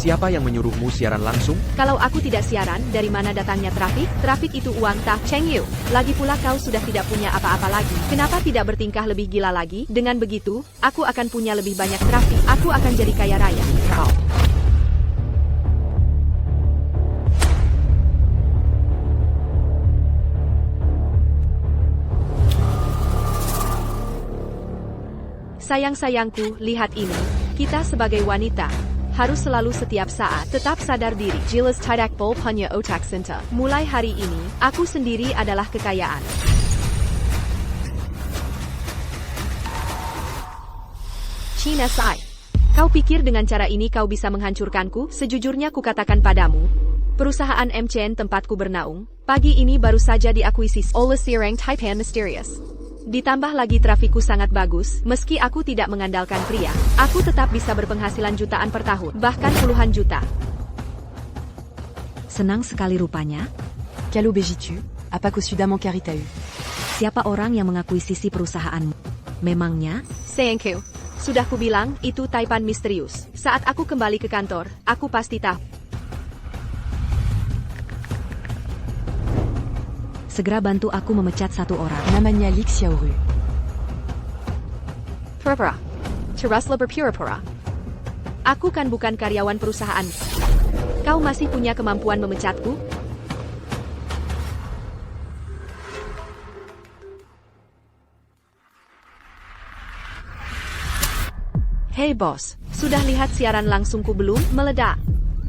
Siapa yang menyuruhmu siaran langsung? Kalau aku tidak siaran, dari mana datangnya trafik? Trafik itu uang tak, Cheng Yu. Lagi pula kau sudah tidak punya apa-apa lagi. Kenapa tidak bertingkah lebih gila lagi? Dengan begitu, aku akan punya lebih banyak trafik. Aku akan jadi kaya raya. Kau. Sayang-sayangku, lihat ini. Kita sebagai wanita harus selalu setiap saat tetap sadar diri. Jelas tidak bol punya otak cinta. Mulai hari ini, aku sendiri adalah kekayaan. China Sai. Kau pikir dengan cara ini kau bisa menghancurkanku? Sejujurnya kukatakan padamu, perusahaan MCN tempatku bernaung, pagi ini baru saja diakuisisi oleh seorang Taipan misterius. Ditambah lagi trafikku sangat bagus, meski aku tidak mengandalkan pria, aku tetap bisa berpenghasilan jutaan per tahun, bahkan puluhan juta. Senang sekali rupanya. Kalau begitu, apa kau sudah mengkaritahu? Siapa orang yang mengakuisisi perusahaanmu? Memangnya? Sayangku, sudah kubilang, itu Taipan misterius. Saat aku kembali ke kantor, aku pasti tahu. Segera bantu aku memecat satu orang. Namanya Li Xiaoru. Pura-pura. Teruslah berpura-pura. Aku kan bukan karyawan perusahaan. Kau masih punya kemampuan memecatku? Hey bos, Sudah lihat siaran langsungku belum? Meledak.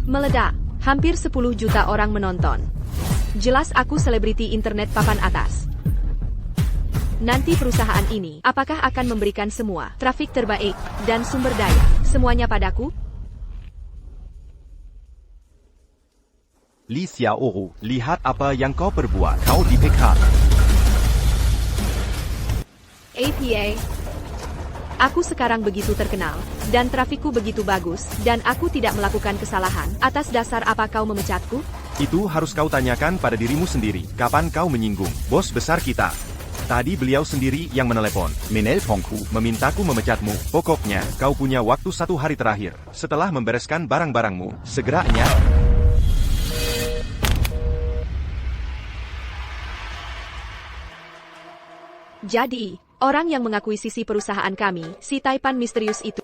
Meledak. Hampir 10 juta orang menonton. Jelas aku selebriti internet papan atas. Nanti perusahaan ini, apakah akan memberikan semua trafik terbaik dan sumber daya semuanya padaku? Li Xiaoru, lihat apa yang kau perbuat. Kau di PK. APA. Aku sekarang begitu terkenal, dan trafikku begitu bagus, dan aku tidak melakukan kesalahan. Atas dasar apa kau memecatku? Itu harus kau tanyakan pada dirimu sendiri. Kapan kau menyinggung bos besar kita? Tadi beliau sendiri yang menelepon. Menelponku, memintaku memecatmu. Pokoknya, kau punya waktu 1 hari terakhir. Setelah membereskan barang-barangmu, segeranya. Jadi, orang yang mengakuisisi perusahaan kami, si Taipan misterius itu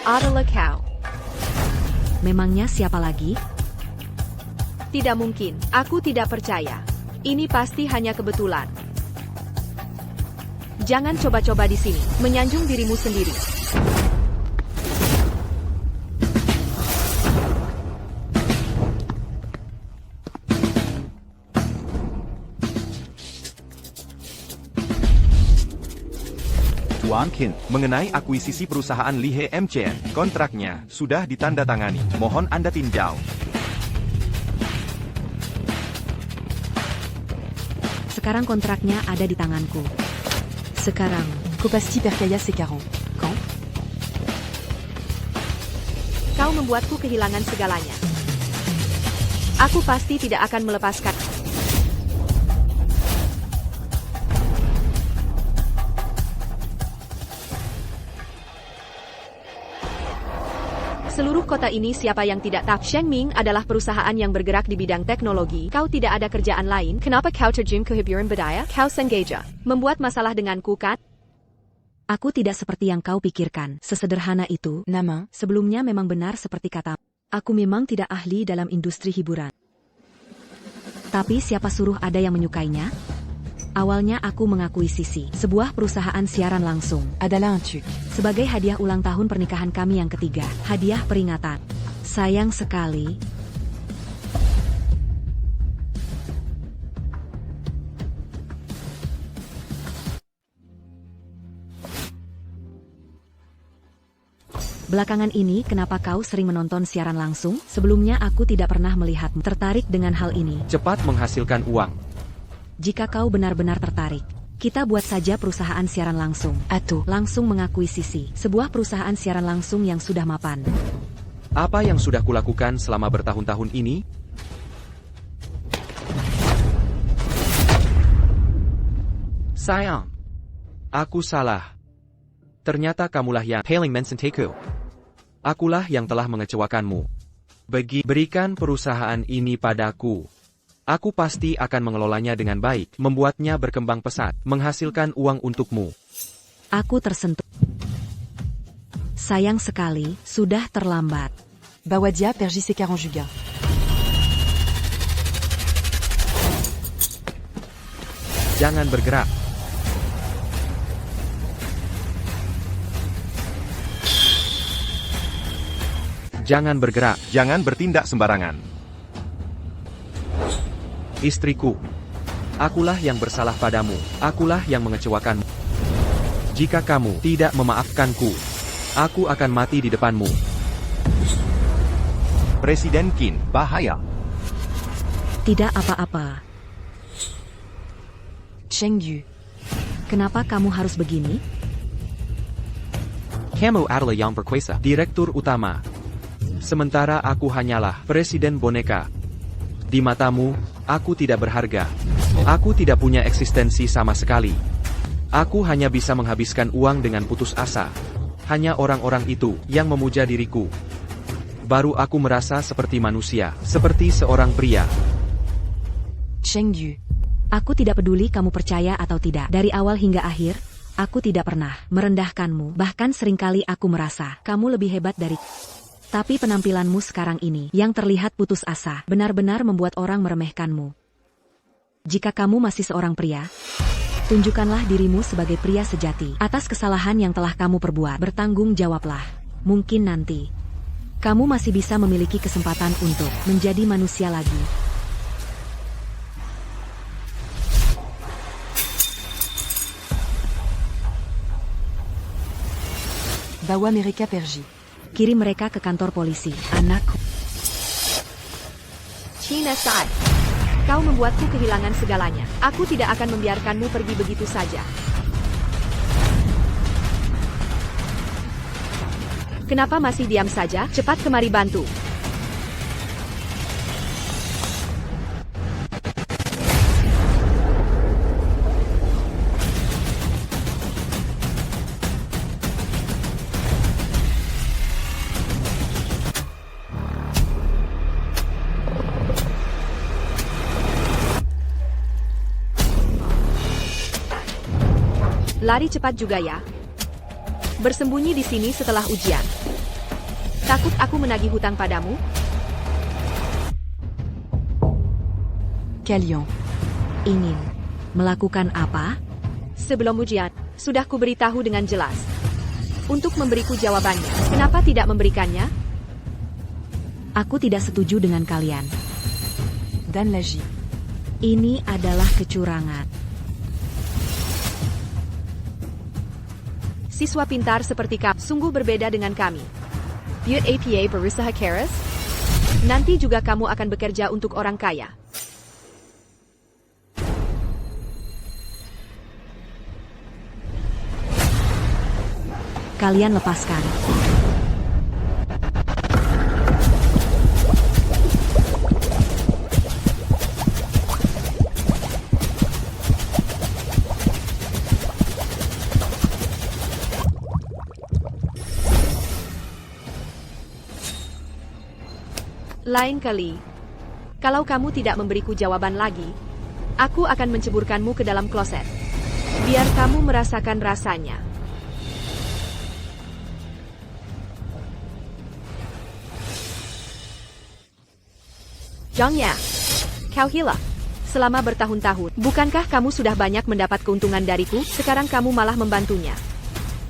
adalah kau. Memangnya siapa lagi? Tidak mungkin, aku tidak percaya. Ini pasti hanya kebetulan. Jangan coba-coba di sini, menyanjung dirimu sendiri. Tuan Qin, mengenai akuisisi perusahaan Lihe MCN, kontraknya sudah ditandatangani. Mohon Anda tinjau. Sekarang kontraknya ada di tanganku. Sekarang, Copasti percaya sekarang. Quand? Kau membuatku kehilangan segalanya. Aku pasti tidak akan melepaskan. Seluruh kota ini siapa yang tidak tahu? Shengming adalah perusahaan yang bergerak di bidang teknologi. Kau tidak ada kerjaan lain. Kenapa kau terjun ke hiburan budaya? Kau sengaja membuat masalah denganku kan? Aku tidak seperti yang kau pikirkan. Sesederhana itu. Nama, sebelumnya memang benar seperti kata. Aku memang tidak ahli dalam industri hiburan. Tapi siapa suruh ada yang menyukainya? Awalnya aku mengakuisisi sebuah perusahaan siaran langsung. adalah un truc. Sebagai hadiah ulang tahun pernikahan kami yang ketiga. Hadiah peringatan. Sayang sekali. Belakangan ini kenapa kau sering menonton siaran langsung? Sebelumnya aku tidak pernah melihatmu tertarik dengan hal ini. Cepat menghasilkan uang. Jika kau benar-benar tertarik, kita buat saja perusahaan siaran langsung. Atau langsung mengakuisisi sebuah perusahaan siaran langsung yang sudah mapan. Apa yang sudah kulakukan selama bertahun-tahun ini? Sayang, aku salah. Ternyata kamulah yang paling mencintai. Akulah yang telah mengecewakanmu. Berikan perusahaan ini padaku. Aku pasti akan mengelolanya dengan baik, membuatnya berkembang pesat, menghasilkan uang untukmu. Aku tersentuh. Sayang sekali, sudah terlambat. Bawadia pergi sekarang juga. Jangan bergerak. Jangan bergerak. Jangan bertindak sembarangan. Istriku, akulah yang bersalah padamu, akulah yang mengecewakanmu. Jika kamu tidak memaafkanku, aku akan mati di depanmu. Presiden Qin, bahaya. Tidak apa-apa. Chengyu, kenapa kamu harus begini? Kamu adalah yang berkuasa, direktur utama. Sementara aku hanyalah presiden boneka. Di matamu, aku tidak berharga. Aku tidak punya eksistensi sama sekali. Aku hanya bisa menghabiskan uang dengan putus asa. Hanya orang-orang itu yang memuja diriku. Baru aku merasa seperti manusia, seperti seorang pria. Chengyu, aku tidak peduli kamu percaya atau tidak. Dari awal hingga akhir, aku tidak pernah merendahkanmu. Bahkan seringkali aku merasa kamu lebih hebat dari. Tapi penampilanmu sekarang ini, yang terlihat putus asa, benar-benar membuat orang meremehkanmu. Jika kamu masih seorang pria, tunjukkanlah dirimu sebagai pria sejati. Atas kesalahan yang telah kamu perbuat, bertanggung jawablah. Mungkin nanti, kamu masih bisa memiliki kesempatan untuk menjadi manusia lagi. Bawa mereka pergi. Kirim mereka ke kantor polisi. Anakku. China Sai, kau membuatku kehilangan segalanya. Aku tidak akan membiarkanmu pergi begitu saja. Kenapa masih diam saja? Cepat kemari bantu. Lari cepat juga ya. Bersembunyi di sini setelah ujian. Takut aku menagih hutang padamu? Kalian ingin melakukan apa? Sebelum ujian, sudah kuberitahu dengan jelas. Untuk memberiku jawabannya, kenapa tidak memberikannya? Aku tidak setuju dengan kalian. Dan lagi. Ini adalah kecurangan. Siswa pintar seperti kamu sungguh berbeda dengan kami. Buat APA berusaha keras? Nanti juga kamu akan bekerja untuk orang kaya. Kalian lepaskan. Lain kali, kalau kamu tidak memberiku jawaban lagi, aku akan menceburkanmu ke dalam kloset. Biar kamu merasakan rasanya. Zhang Ya, kau hilang selama bertahun-tahun. Bukankah kamu sudah banyak mendapat keuntungan dariku? Sekarang kamu malah membantunya.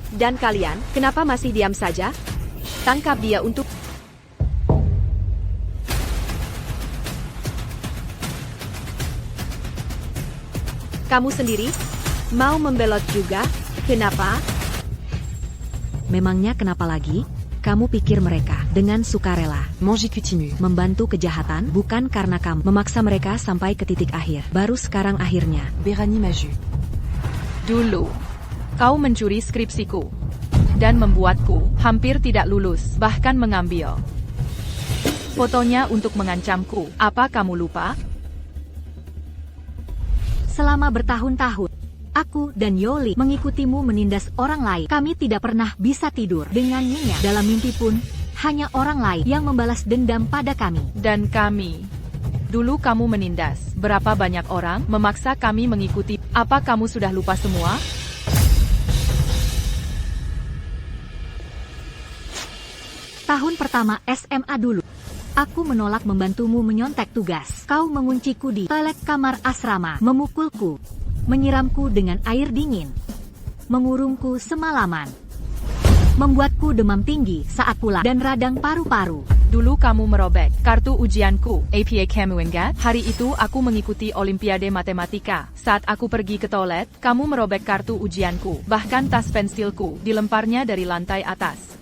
Dan kalian, kenapa masih diam saja? Tangkap dia untuk... Kamu sendiri? Mau membelot juga? Kenapa? Memangnya kenapa lagi? Kamu pikir mereka dengan sukarela membantu kejahatan bukan karena kamu memaksa mereka sampai ke titik akhir. Baru sekarang akhirnya. Berani maju. Dulu, kau mencuri skripsiku dan membuatku hampir tidak lulus, bahkan mengambil fotonya untuk mengancamku. Apa kamu lupa? Selama bertahun-tahun, aku dan Yoli mengikutimu menindas orang lain. Kami tidak pernah bisa tidur dengan nyenyak. Dalam mimpi pun, hanya orang lain yang membalas dendam pada kami. Dan kami. Dulu kamu menindas berapa banyak orang, memaksa kami mengikuti. Apa kamu sudah lupa semua? Tahun pertama SMA dulu. Aku menolak membantumu menyontek tugas. Kau mengunciku di toilet kamar asrama, memukulku, menyiramku dengan air dingin, mengurungku semalaman, membuatku demam tinggi saat pulang dan radang paru-paru. Dulu kamu merobek kartu ujianku, APA kamu ingat? Hari itu aku mengikuti Olimpiade Matematika. Saat aku pergi ke toilet, kamu merobek kartu ujianku. Bahkan tas pensilku dilemparnya dari lantai atas.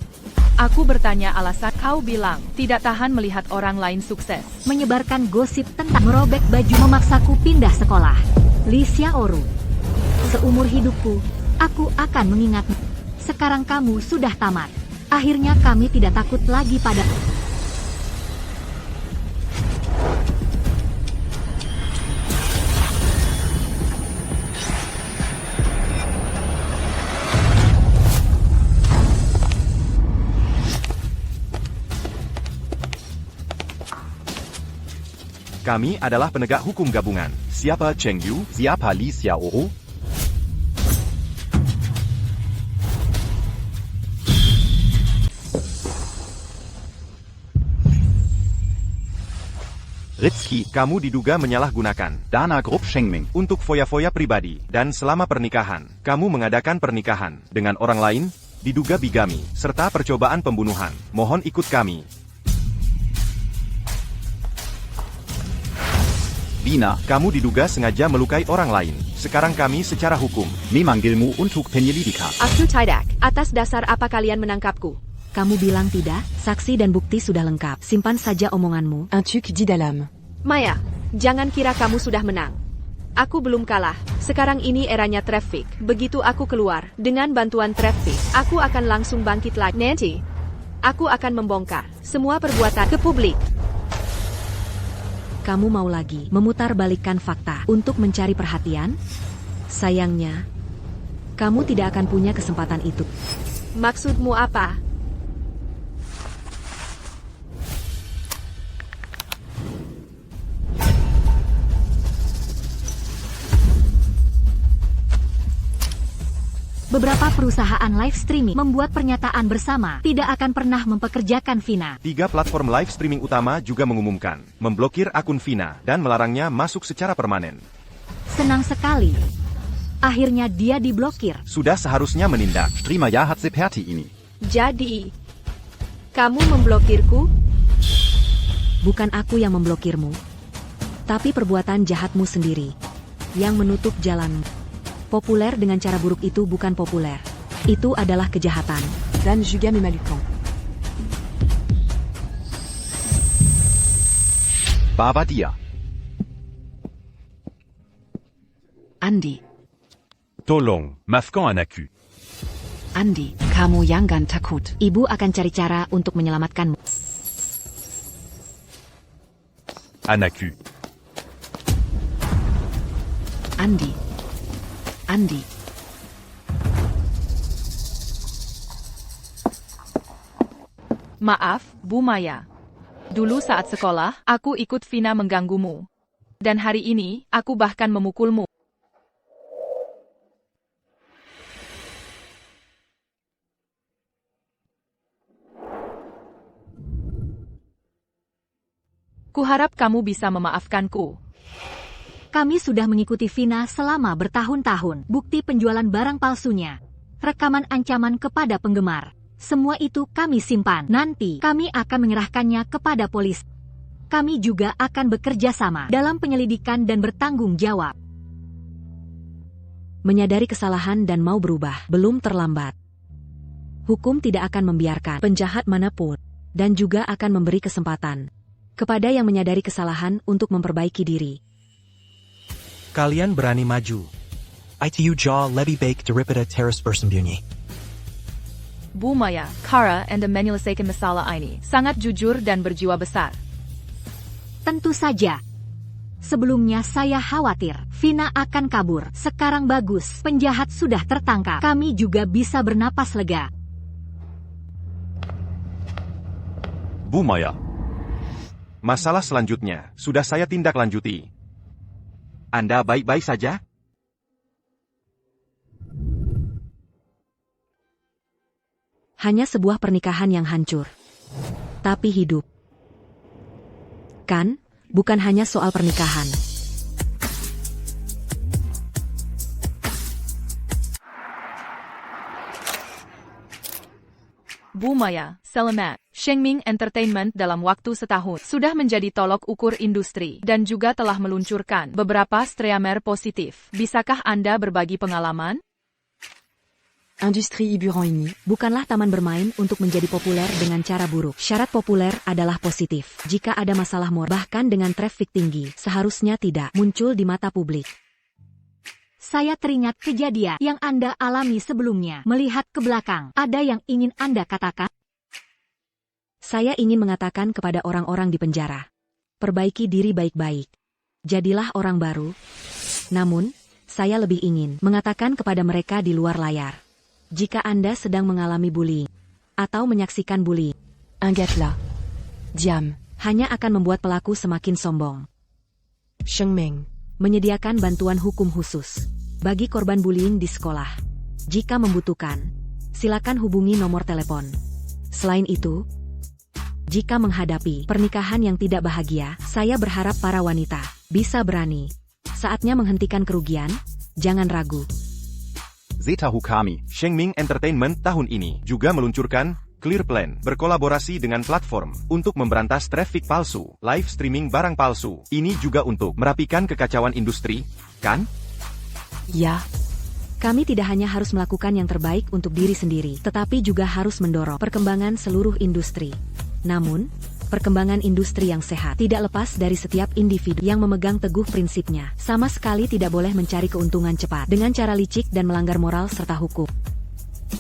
Aku bertanya alasan, kau bilang tidak tahan melihat orang lain sukses. Menyebarkan gosip tentang merobek baju memaksaku pindah sekolah. Li Xiaoru, seumur hidupku, aku akan mengingatmu. Sekarang kamu sudah tamat. Akhirnya kami tidak takut lagi pada... Kami adalah penegak hukum gabungan. Siapa Cheng Yu? Siapa Li Xiaoru? Rizky, kamu diduga menyalahgunakan Dana Grup Shengming untuk foya-foya pribadi. Dan selama pernikahan, kamu mengadakan pernikahan dengan orang lain? diduga bigami, serta percobaan pembunuhan. Mohon ikut kami. Vina, Kamu diduga sengaja melukai orang lain. Sekarang kami secara hukum memanggilmu untuk penyelidikan. Aku tidak. Atas dasar apa kalian menangkapku? Kamu bilang tidak, saksi dan bukti sudah lengkap. Simpan saja omonganmu. Un truc dit d'alam. Maya, jangan kira kamu sudah menang. Aku belum kalah. Sekarang ini eranya traffic. Begitu aku keluar, dengan bantuan traffic, aku akan langsung bangkit lagi. Nanti, aku akan membongkar semua perbuatan ke publik. Kamu mau lagi memutarbalikkan fakta untuk mencari perhatian? Sayangnya, kamu tidak akan punya kesempatan itu. Maksudmu apa? Beberapa perusahaan live streaming membuat pernyataan bersama tidak akan pernah mempekerjakan Vina. 3 platform live streaming utama juga mengumumkan memblokir akun Vina dan melarangnya masuk secara permanen. Senang sekali. Akhirnya dia diblokir. Sudah seharusnya menindak. Prima ya hat seperti ini. Jadi, kamu memblokirku? Bukan aku yang memblokirmu, tapi perbuatan jahatmu sendiri yang menutup jalanmu. Populer dengan cara buruk itu bukan populer. Itu adalah kejahatan. Dan juga memalukan. Baba dia. Andi. Tolong, maafkan anakku. Andi, kamu jangan takut. Ibu akan cari cara untuk menyelamatkanmu. Anakku. Andi. Andi. Maaf, Bu Maya. Dulu saat sekolah, aku ikut Vina mengganggumu. Dan hari ini, aku bahkan memukulmu. Kuharap kamu bisa memaafkanku. Kami sudah mengikuti Vina selama bertahun-tahun. Bukti penjualan barang palsunya. Rekaman ancaman kepada penggemar. Semua itu kami simpan. Nanti kami akan menyerahkannya kepada polisi. Kami juga akan bekerja sama dalam penyelidikan dan bertanggung jawab. Menyadari kesalahan dan mau berubah, belum terlambat. Hukum tidak akan membiarkan penjahat manapun, dan juga akan memberi kesempatan kepada yang menyadari kesalahan untuk memperbaiki diri. Kalian berani maju. ITU jaw lebih baik daripada terus bersembunyi. Bu Maya, Kara, and menyelesaikan masalah ini sangat jujur dan berjiwa besar. Tentu saja. Sebelumnya saya khawatir Vina akan kabur. Sekarang bagus, penjahat sudah tertangkap. Kami juga bisa bernapas lega. Bu Maya. Masalah selanjutnya sudah saya tindak lanjuti. Anda baik-baik saja? Hanya sebuah pernikahan yang hancur. Tapi hidup. Kan, bukan hanya soal pernikahan. Bu Maya, selamat. Shengming Entertainment dalam waktu setahun sudah menjadi tolok ukur industri dan juga telah meluncurkan beberapa streamer positif. Bisakah Anda berbagi pengalaman? Industri hiburan ini bukanlah taman bermain untuk menjadi populer dengan cara buruk. Syarat populer adalah positif. Jika ada masalah moral, bahkan dengan traffic tinggi, seharusnya tidak muncul di mata publik. Saya teringat kejadian yang Anda alami sebelumnya. Melihat ke belakang, ada yang ingin Anda katakan? Saya ingin mengatakan kepada orang-orang di penjara, perbaiki diri baik-baik. Jadilah orang baru. Namun, saya lebih ingin mengatakan kepada mereka di luar layar. Jika Anda sedang mengalami bullying, atau menyaksikan bullying, Ingatlah. Diam. hanya akan membuat pelaku semakin sombong. Shengming. Menyediakan bantuan hukum khusus bagi korban bullying di sekolah. Jika membutuhkan, silakan hubungi nomor telepon. Selain itu, jika menghadapi pernikahan yang tidak bahagia, saya berharap para wanita bisa berani. Saatnya menghentikan kerugian, jangan ragu. Zeta Hukami. Shengming Entertainment tahun ini juga meluncurkan Clear Plan berkolaborasi dengan platform untuk memberantas traffic palsu, live streaming barang palsu. Ini juga untuk merapikan kekacauan industri, kan? Ya. Kami tidak hanya harus melakukan yang terbaik untuk diri sendiri, tetapi juga harus mendorong perkembangan seluruh industri. Namun, perkembangan industri yang sehat tidak lepas dari setiap individu yang memegang teguh prinsipnya. Sama sekali tidak boleh mencari keuntungan cepat dengan cara licik dan melanggar moral serta hukum.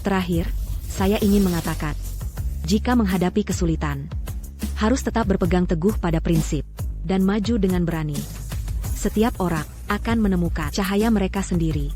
Terakhir, saya ingin mengatakan, jika menghadapi kesulitan, harus tetap berpegang teguh pada prinsip dan maju dengan berani. Setiap orang akan menemukan cahaya mereka sendiri.